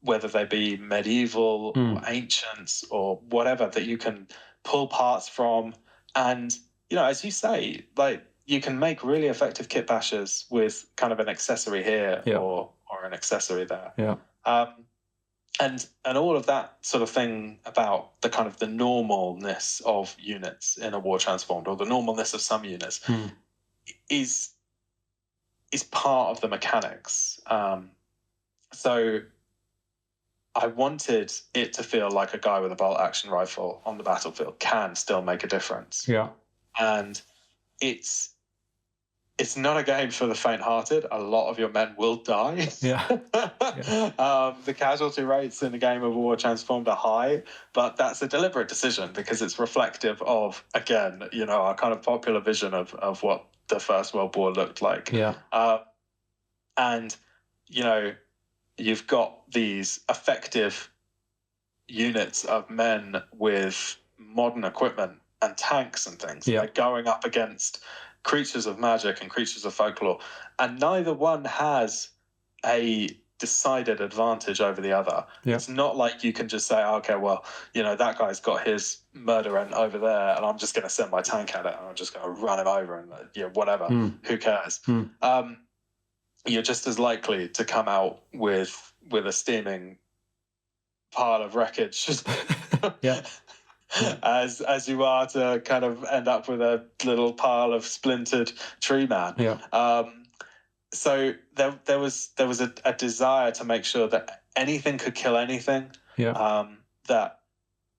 whether they be medieval or ancients or whatever, that you can pull parts from. And, you know, as you say, like, you can make really effective kit bashers with kind of an accessory here or an accessory there. Yeah. And all of that sort of thing about the kind of the normalness of units in a War Transformed, or the normalness of some units, is part of the mechanics. So I wanted it to feel like a guy with a bolt action rifle on the battlefield can still make a difference. Yeah. And it's not a game for the faint-hearted. A lot of your men will die. Yeah. The casualty rates in the game of War Transformed are high, but that's a deliberate decision because it's reflective of, again, you know, our kind of popular vision of what the First World War looked like. Yeah. And, you know, you've got these effective units of men with modern equipment and tanks and things. Yeah. They're going up against creatures of magic and creatures of folklore, and neither one has a decided advantage over the other. Yeah. It's not like you can just say, okay, well, you know, that guy's got his murder ant over there and I'm just going to send my tank at it and I'm just going to run him over and, you know, whatever, who cares? You're just as likely to come out with a steaming pile of wreckage as you are to kind of end up with a little pile of splintered tree man. Yeah. So there was a desire to make sure that anything could kill anything. Yeah. That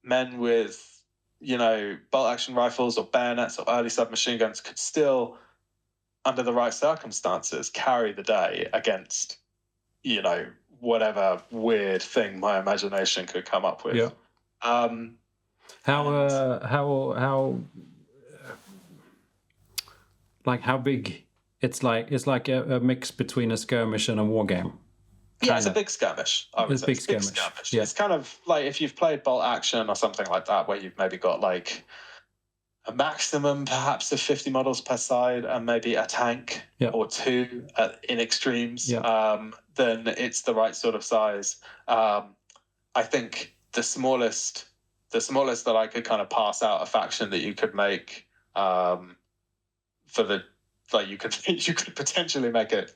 men with, you know, bolt action rifles or bayonets or early submachine guns could still, under the right circumstances, carry the day against, you know, whatever weird thing my imagination could come up with. Yeah. How big? It's like a mix between a skirmish and a war game. Yeah, it's a big skirmish. It's a big skirmish. Yeah. It's kind of like if you've played bolt action or something like that, where you've maybe got like a maximum perhaps of 50 models per side and maybe a tank or two in extremes, then it's the right sort of size. I think the smallest that I could kind of pass out a faction that you could make for the, like, you could potentially make a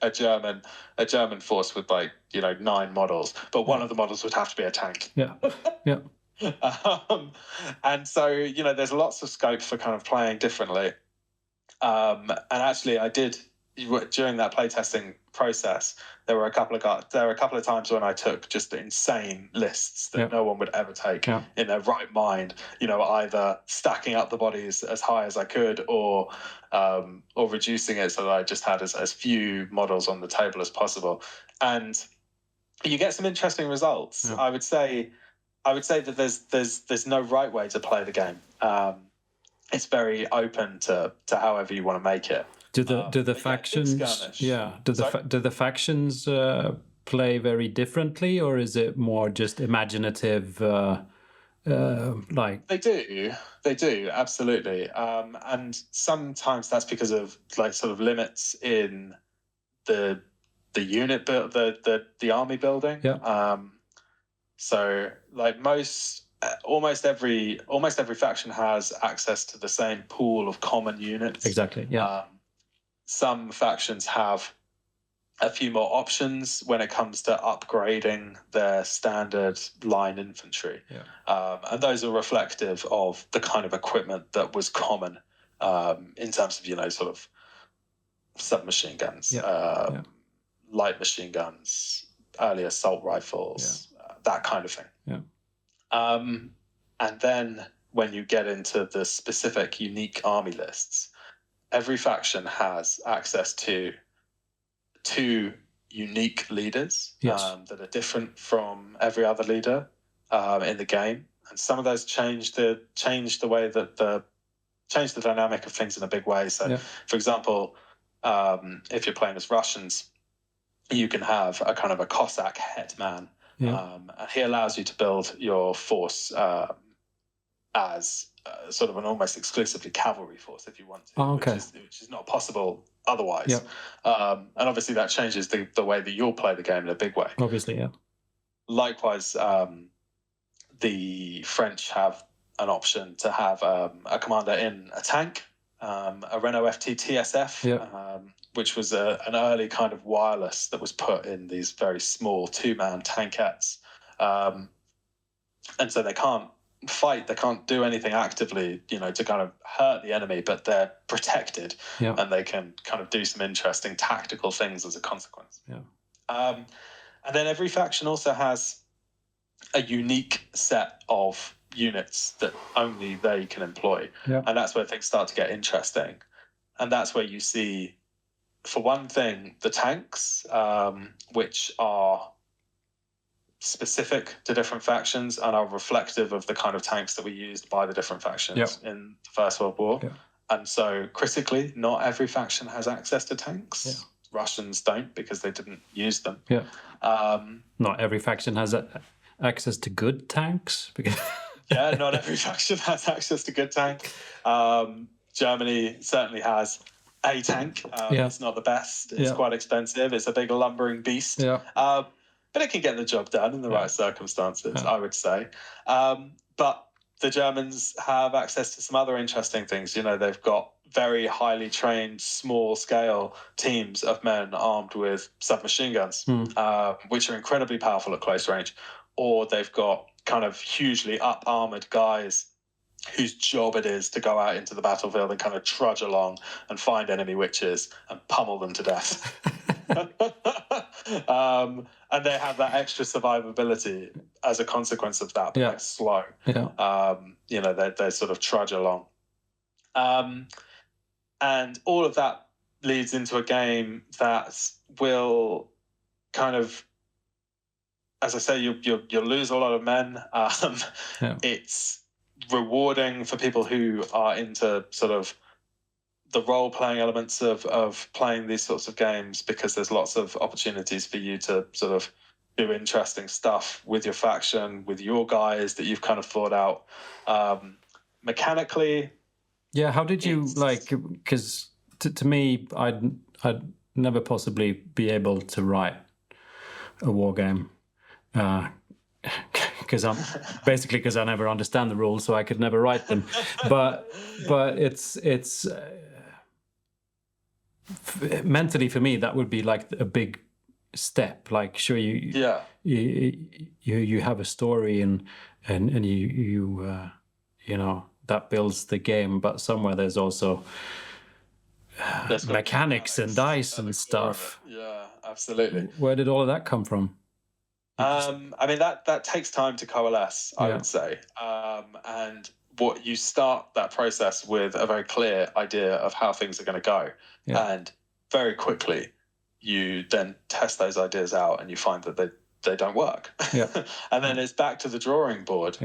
German force with, like, you know, 9 models, but one of the models would have to be a tank. Yeah. Yeah. And so, you know, there's lots of scope for kind of playing differently. And actually, I did, during that playtesting process, there were a couple of times when I took just insane lists that no one would ever take in their right mind. You know, either stacking up the bodies as high as I could, or reducing it so that I just had as few models on the table as possible. And you get some interesting results. I would say that there's no right way to play the game. It's very open to however you want to make it. Do the factions? Do the factions play very differently, or is it more just imaginative? Like they do absolutely, and sometimes that's because of like sort of limits in the unit build, the army building. Yeah. So like almost every faction has access to the same pool of common units. Exactly. Yeah. Some factions have a few more options when it comes to upgrading their standard line infantry. Yeah. And those are reflective of the kind of equipment that was common in terms of, sort of submachine guns, light machine guns, early assault rifles, that kind of thing. Yeah. And then when you get into the specific unique army lists, every faction has access to 2 unique leaders that are different from every other leader in the game, and some of those change the way that change the dynamic of things in a big way. So, for example, if you're playing as Russians, you can have a kind of a Cossack hetman, and he allows you to build your force as sort of an almost exclusively cavalry force if you want to, which is not possible otherwise. And obviously that changes the way that you'll play the game in a big way. Obviously, yeah. Likewise, the French have an option to have a commander in a tank, a Renault FT TSF, which was an early kind of wireless that was put in these very small 2-man tankettes. And so they can't fight, they can't do anything actively, to kind of hurt the enemy, but they're protected, and they can kind of do some interesting tactical things as a consequence. And then every faction also has a unique set of units that only they can employ, and that's where things start to get interesting. And that's where you see, for one thing, the tanks, which are specific to different factions and are reflective of the kind of tanks that were used by the different factions in the First World War. And so critically, not every faction has access to tanks. Russians don't, because they didn't use them. Not every faction has access to good tanks. Not every faction has access to good tank. Germany certainly has a tank. It's not the best. It's quite expensive. It's a big lumbering beast. But it can get the job done in the right circumstances, I would say. But the Germans have access to some other interesting things. They've got very highly trained, small-scale teams of men armed with submachine guns, which are incredibly powerful at close range. Or they've got kind of hugely up-armored guys whose job it is to go out into the battlefield and kind of trudge along and find enemy witches and pummel them to death. And they have that extra survivability as a consequence of that, but they're slow. They sort of trudge along. And all of that leads into a game that will kind of, as I say, you'll lose a lot of men. It's rewarding for people who are into sort of the role-playing elements of playing these sorts of games, because there's lots of opportunities for you to sort of do interesting stuff with your faction, with your guys that you've kind of thought out. Mechanically, how did you because to me, I'd never possibly be able to write a war game, because I never understand the rules, so I could never write them. but it's mentally, for me, that would be like a big step. Like, sure, you have a story and you that builds the game, but somewhere there's also mechanics and dice and stuff. Yeah, absolutely. Where did all of that come from? I mean, that takes time to coalesce, I would say. And what you start that process with a very clear idea of how things are going to go. And very quickly, you then test those ideas out and you find that they don't work. And then it's back to the drawing board.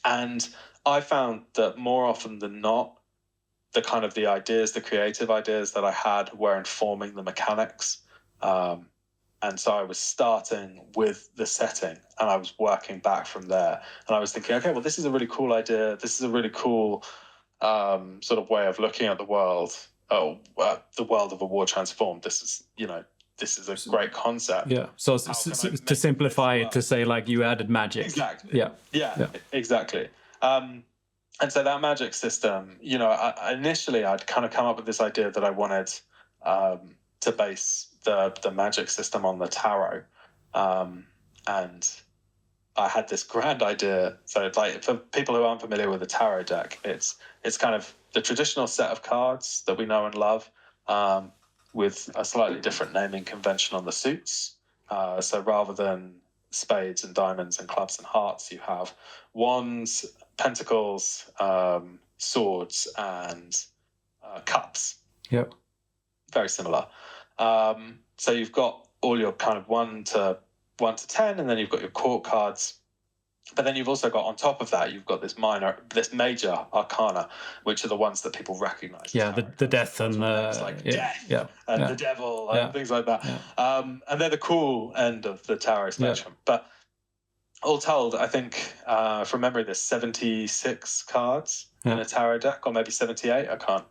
And I found that more often than not, the creative ideas that I had were informing the mechanics. And so I was starting with the setting and I was working back from there. And I was thinking, okay, well, this is a really cool idea. This is a really cool sort of way of looking at the world. The world of a war transformed. This is a great concept. Yeah. So to simplify it, to say like you added magic. Exactly. Yeah. Exactly. And so that magic system, initially I'd kind of come up with this idea that I wanted to base the magic system on the tarot, and I had this grand idea. So, like, for people who aren't familiar with the tarot deck, it's kind of the traditional set of cards that we know and love, with a slightly different naming convention on the suits. So rather than spades and diamonds and clubs and hearts, you have wands, pentacles, swords, and cups. Yep. Very similar. So you've got all your kind of 1 to 10, and then you've got your court cards. But then you've also got, on top of that, you've got this major arcana, which are the ones that people recognize. Yeah, the death and like death and the devil and things like that. Yeah. And they're the cool end of the tarot spectrum. Yeah. But all told, I think from memory, there's 76 cards in a tarot deck, or maybe 78. I can't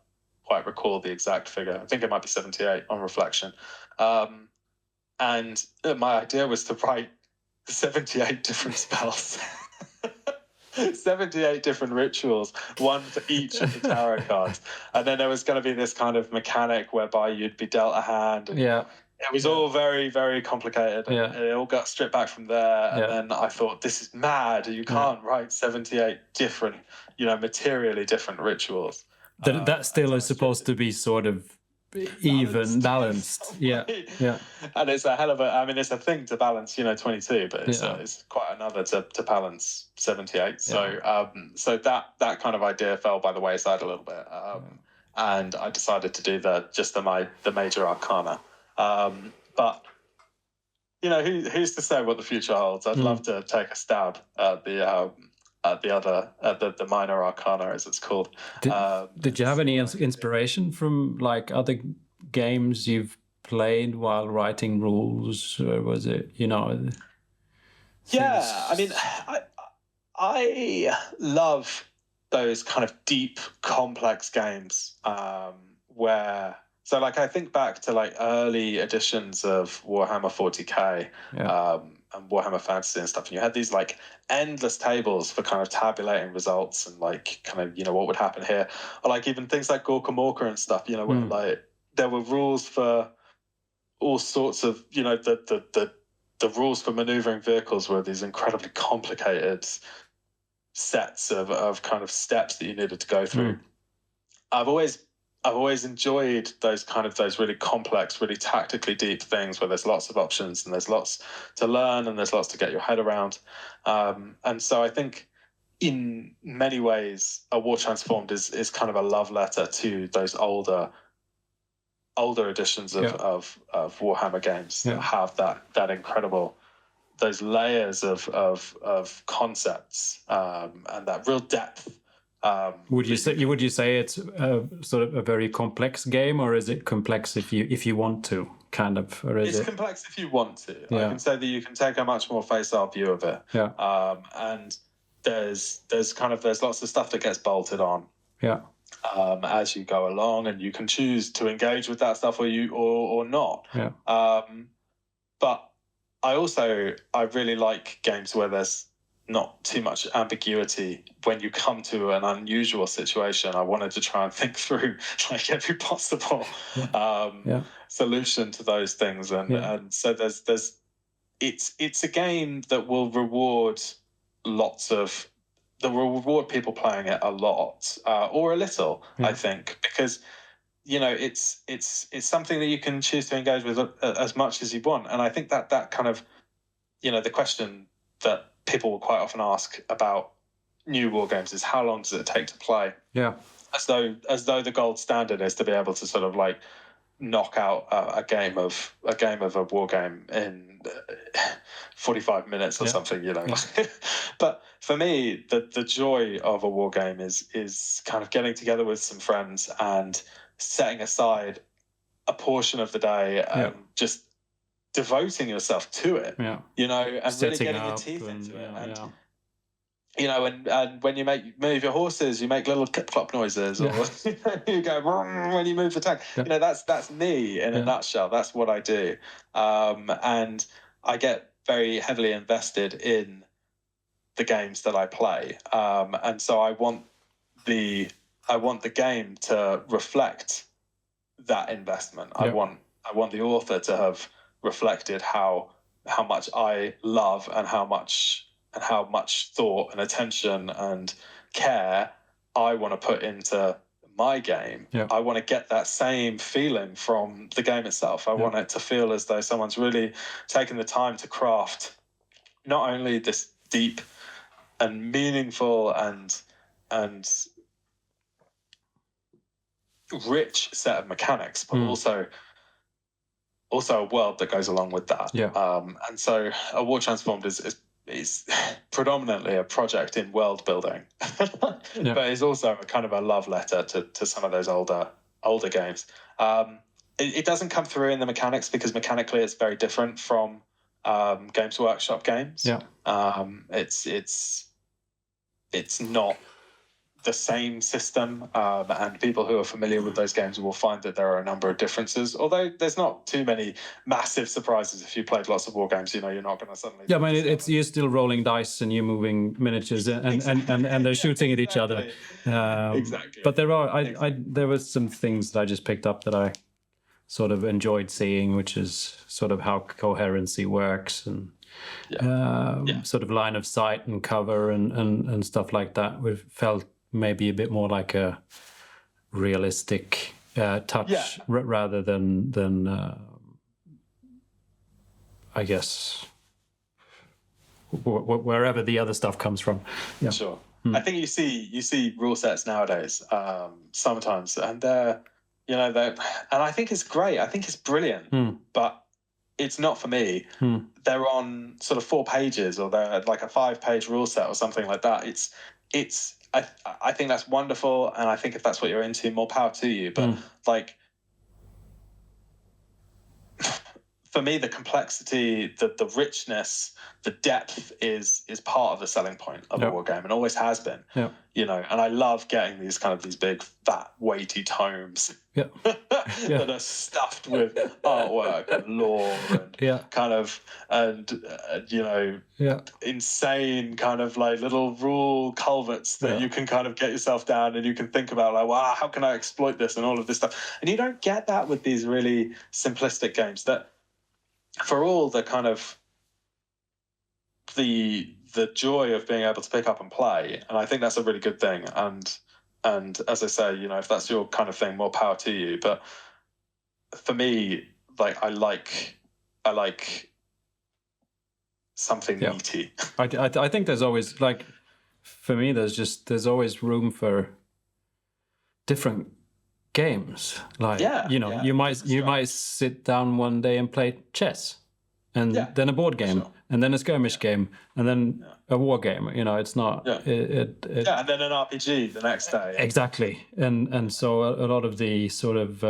quite recall the exact figure. I think it might be 78 on reflection. And my idea was to write 78 different spells. 78 different rituals, one for each of the tarot cards. And then there was going to be this kind of mechanic whereby you'd be dealt a hand. And it was all very, very complicated. And it all got stripped back from there. And then I thought, this is mad. You can't write 78 different, materially different rituals. That still is supposed to be sort of even balanced. Yeah. And it's a hell of it's a thing to balance 22, but it's quite another to balance 78. So that kind of idea fell by the wayside a little bit, and I decided to do the major arcana. But who's to say what the future holds? I'd love to take a stab at the minor arcana, as it's called. Did you have any inspiration from like other games you've played while writing rules, or was it I love those kind of deep, complex games where. So, like, I think back to like early editions of Warhammer 40k. And Warhammer Fantasy and stuff, and you had these like endless tables for kind of tabulating results and like kind of what would happen here, or like even things like Gorka Morka and stuff, where like there were rules for all sorts of the rules for maneuvering vehicles were these incredibly complicated sets of kind of steps that you needed to go through. I've always enjoyed those really complex, really tactically deep things where there's lots of options and there's lots to learn and there's lots to get your head around. And so I think in many ways, A War Transformed is kind of a love letter to those older editions of Warhammer games that have that incredible, those layers of concepts and that real depth. Would you say it's sort of a very complex game, or is it complex if you want to, kind of, or is it's complex if you want to? I can say that you can take a much more face-off view of it. And there's lots of stuff that gets bolted on as you go along, and you can choose to engage with that stuff or not. But I really like games where there's not too much ambiguity when you come to an unusual situation. I wanted to try and think through like every possible solution to those things, and so it's a game that will reward people playing it a lot or a little. I think because it's something that you can choose to engage with as much as you want, and I think that kind of the question that people will quite often ask about new war games is how long does it take to play? As though the gold standard is to be able to sort of like knock out a game of a war game in 45 minutes or something, But for me, the joy of a war game is kind of getting together with some friends and setting aside a portion of the day and just devoting yourself to it, Yeah. you know, and really Setting getting your up teeth and, into it. yeah, And yeah. you know, and when you move your horses, you make little clip-clop noises, or you go "Vroom" when you move the tank. Yeah. You know, that's me in a nutshell. That's what I do, and I get very heavily invested in the games that I play, and so I want the game to reflect that investment. Yeah. I want the author to have reflected how much I love and how much thought and attention and care I want to put into my game. Yeah. I want to get that same feeling from the game itself. I want it to feel as though someone's really taken the time to craft not only this deep and meaningful and rich set of mechanics, but also a world that goes along with that. Yeah. And so A War Transformed is predominantly a project in world building, but it's also a kind of a love letter to some of those older games. It doesn't come through in the mechanics because mechanically it's very different from Games Workshop games. Yeah. It's not the same system, and people who are familiar with those games will find that there are a number of differences, although there's not too many massive surprises. If you played lots of war games, you know you're not going to suddenly... Yeah, I mean, you're still rolling dice and you're moving miniatures and they're shooting at each other. Exactly. But there were some things that I just picked up that I sort of enjoyed seeing, which is sort of how coherency works and sort of line of sight and cover and stuff like that. We felt maybe a bit more like a realistic touch rather than I guess wherever the other stuff comes from. Yeah. Sure. I think you see rule sets nowadays sometimes, and they're and I think it's great. I think it's brilliant, but it's not for me. They're on sort of 4 pages, or they're like a 5-page rule set or something like that. I think that's wonderful, and I think if that's what you're into, more power to you. But like, for me, the complexity, the richness, the depth is part of the selling point of a war game, and always has been. Yeah. You know, and I love getting these big, fat, weighty tomes that are stuffed with artwork and lore and insane kind of like little rule culverts that you can kind of get yourself down, and you can think about like, wow, how can I exploit this and all of this stuff. And you don't get that with these really simplistic games that, for all the kind of the joy of being able to pick up and play, and I think that's a really good thing. And as I say, you know, if that's your kind of thing, more power to you. But for me, like I like something meaty. I think there's always, like, for me, there's always room for different games. Like, you might sit down one day and play chess, and then a board game, and then a skirmish game, and then a war game. You know, it's not and then an RPG the next day. Exactly. And so a lot of the sort of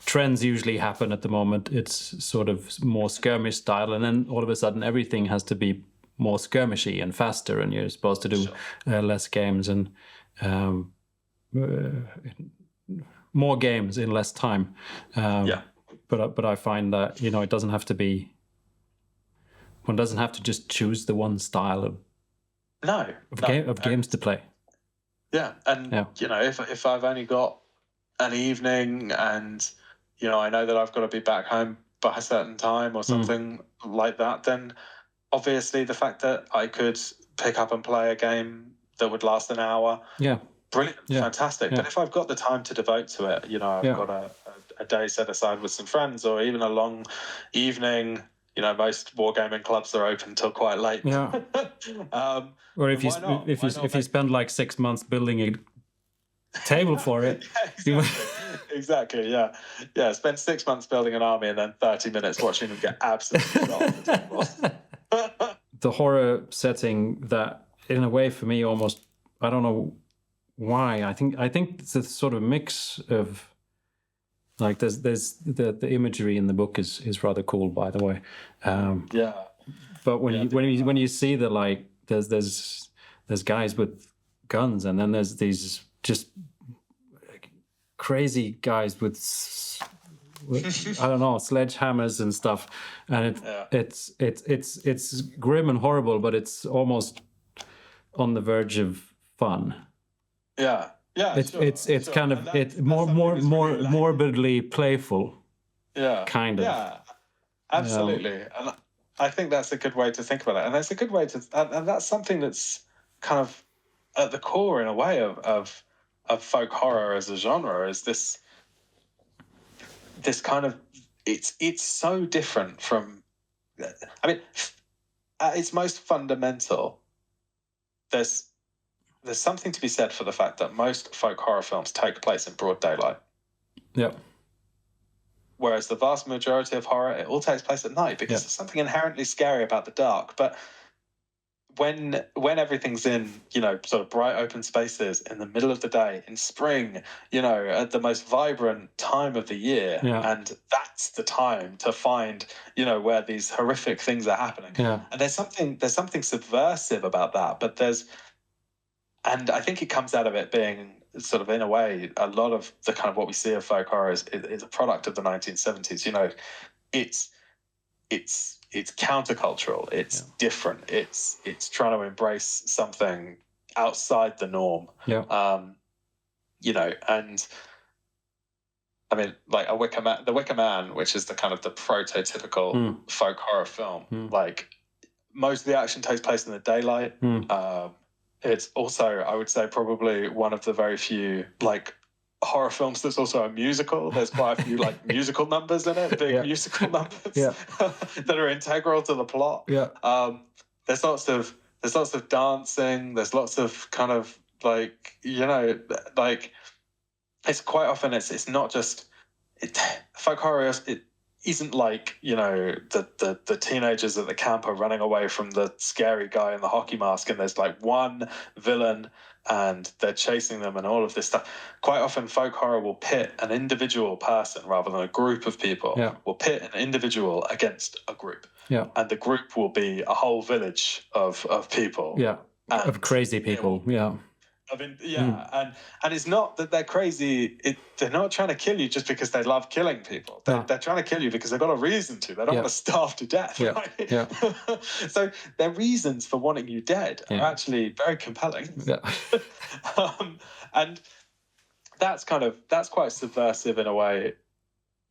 trends usually happen at the moment. It's sort of more skirmish style, and then all of a sudden everything has to be more skirmishy and faster, and you're supposed to do less games and more games in less time. But I find that, you know, it doesn't have to be. One doesn't have to just choose the one style of games to play. Yeah, and you know, if I've only got an evening, and you know, I know that I've got to be back home by a certain time or something like that, then obviously the fact that I could pick up and play a game that would last an hour, brilliant, fantastic. But if I've got the time to devote to it, you know, I've got a day set aside with some friends, or even a long evening. You know, most wargaming clubs are open till quite late. Yeah. Or if you spend like 6 months building a table for it. Exactly. Yeah. Spend 6 months building an army and then 30 minutes watching them get absolutely shot on the table. The horror setting, that in a way for me almost, I don't know why. I think it's a sort of mix of Like there's the imagery in the book is rather cool, by the way. Yeah. But when you see the, like, there's guys with guns, and then there's these just crazy guys with I don't know, sledgehammers and stuff, and it's grim and horrible, but it's almost on the verge of fun. Yeah. Yeah. It's kind of more morbidly playful. Yeah. Kind of. Yeah. Absolutely. And I think that's a good way to think about it. And that's a good way to, and that's something that's kind of at the core, in a way, of folk horror as a genre, is this kind of, it's so different from, I mean, at its most fundamental, there's something to be said for the fact that most folk horror films take place in broad daylight. Yep. Whereas the vast majority of horror, it all takes place at night, because there's something inherently scary about the dark. But when everything's in, sort of bright open spaces in the middle of the day, in spring, at the most vibrant time of the year, and that's the time to find, where these horrific things are happening. Yeah. And there's something subversive about that. And I think it comes out of it being sort of, in a way, a lot of the kind of what we see of folk horror is a product of the 1970s. It's countercultural. It's different. It's trying to embrace something outside the norm. Yeah. And I mean, like The Wicker Man, which is the kind of the prototypical folk horror film. Like, most of the action takes place in the daylight. It's also, I would say, probably one of the very few, like, horror films that's also a musical. There's quite a few, like, musical numbers in it, big musical numbers that are integral to the plot. Yeah. There's lots of dancing. There's lots of kind of, like, like, it's quite often it's not just folk horror. It isn't like, the teenagers at the camp are running away from the scary guy in the hockey mask, and there's like one villain and they're chasing them and all of this stuff. Quite often folk horror will pit an individual person rather than a group of people. Will pit an individual against a group. Yeah. And the group will be a whole village of people. Yeah. Of crazy people. And it's not that they're crazy. They're not trying to kill you just because they love killing people. They're trying to kill you because they've got a reason to. They don't want to starve to death. Right? So their reasons for wanting you dead are actually very compelling. And that's quite subversive in a way.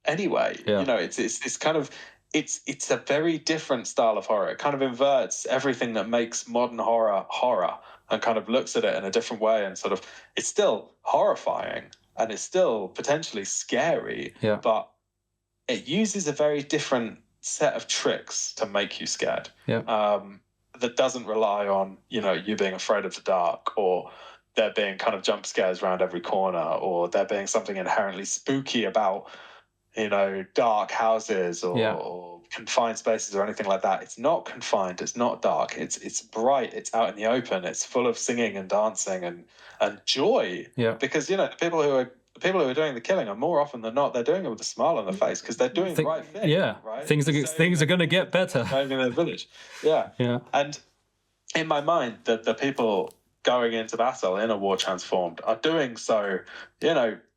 Anyway, it's kind of. It's a very different style of horror. It kind of inverts everything that makes modern horror, and kind of looks at it in a different way, and sort of, it's still horrifying and it's still potentially scary, but it uses a very different set of tricks to make you scared. That doesn't rely on, you being afraid of the dark, or there being kind of jump scares around every corner, or there being something inherently spooky about, dark houses or confined spaces or anything like that. It's not confined. It's not dark. It's bright. It's out in the open. It's full of singing and dancing and joy. Because the people who are doing the killing are, more often than not, they're doing it with a smile on their face because they're doing the right thing. Right. Things are going to get better. Saving their village. And in my mind, the people going into battle in A War Transformed are doing so,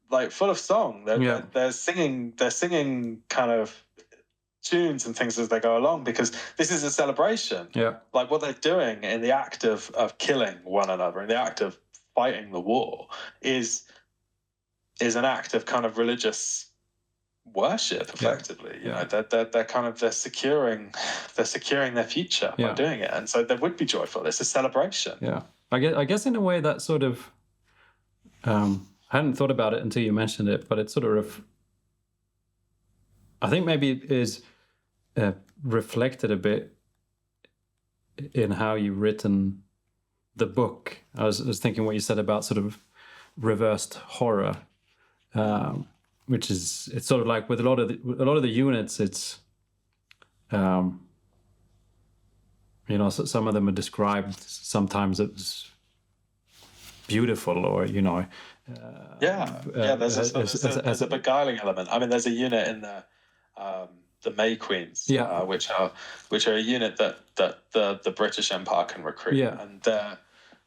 like, full of song. They're singing kind of tunes and things as they go along, because this is a celebration. Like, what they're doing in the act of killing one another, in the act of fighting the war, is an act of kind of religious worship, effectively. They're securing their future by doing it, and so they would be joyful. It's a celebration. I guess in a way that sort of I hadn't thought about it until you mentioned it, but it's sort of I think maybe it is reflected a bit in how you've written the book. I was thinking what you said about sort of reversed horror, which is, it's sort of like with a lot of the units, it's some of them are described sometimes as beautiful, or There's a beguiling element. I mean, there's a unit in the May Queens, which are a unit that the British Empire can recruit, and they're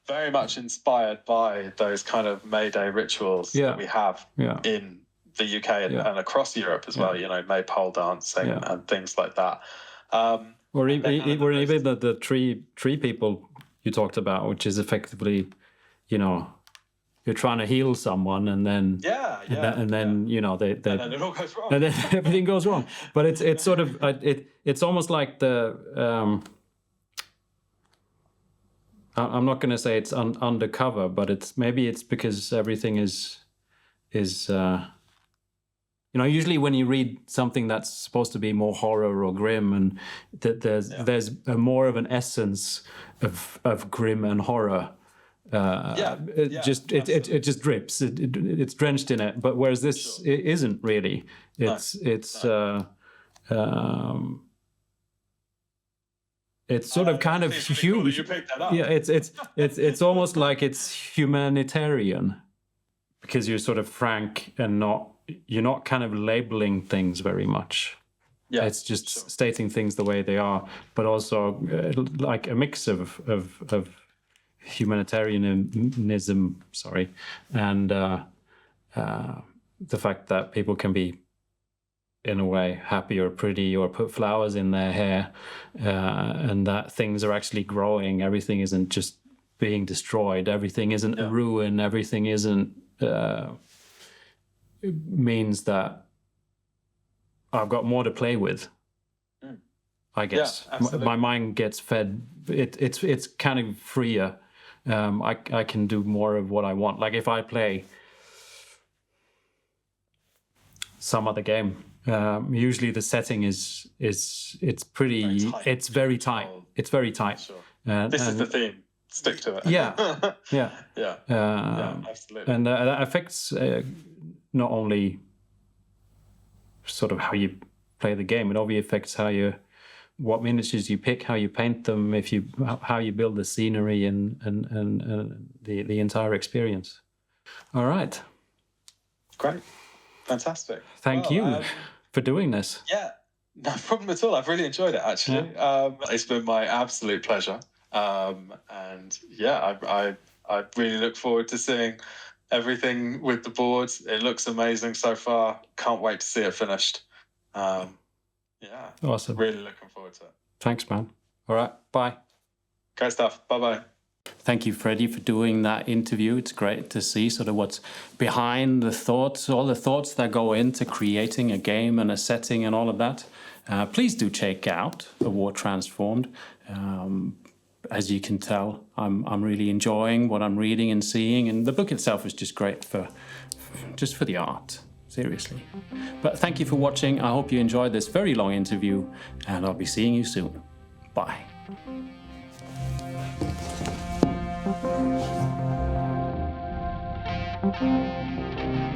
very much inspired by those kind of May Day rituals that we have in the UK and across Europe as well. You know, maypole dancing and things like that. Or even the tree people you talked about, which is effectively, you know, you're trying to heal someone, and then you know they and then it all goes wrong, and then everything goes wrong. But it's sort of it's almost like the I'm not going to say it's undercover, but it's because everything is you know, usually when you read something that's supposed to be more horror or grim, and there's more of an essence of grim and horror. It just drips. It's drenched in it. But whereas this it isn't really. It's sort of kind of huge. Yeah, it's almost like it's humanitarian, because you're sort of frank and you're not kind of labeling things very much. Yeah, it's just stating things the way they are, but also like a mix of humanitarianism, and the fact that people can be, in a way, happy or pretty or put flowers in their hair, and that things are actually growing. Everything isn't just being destroyed. Everything isn't a ruin. Everything isn't means that I've got more to play with. I guess my mind gets fed. It's kind of freer. I can do more of what I want. Like if I play some other game, usually the setting is pretty. It's very tight. It's very tight. Sure. This is the theme. Stick to it. Yeah, absolutely. And that affects not only sort of how you play the game, it obviously affects what miniatures you pick, how you paint them, how you build the scenery and the entire experience. All right. Great. Fantastic. Thank you for doing this. Yeah, no problem at all. I've really enjoyed it, actually. It's been my absolute pleasure. And yeah, I really look forward to seeing everything with the boards. It looks amazing so far. Can't wait to see it finished. Awesome. Really looking forward to it. Thanks, man. All right, bye. Great stuff. Bye-bye. Thank you, Freddy, for doing that interview. It's great to see sort of what's behind the thoughts, all the thoughts that go into creating a game and a setting and all of that. Please do check out A War Transformed. As you can tell, I'm really enjoying what I'm reading and seeing, and the book itself is just great for the art, seriously. But thank you for watching. I hope you enjoyed this very long interview, and I'll be seeing you soon. Bye. Thank you.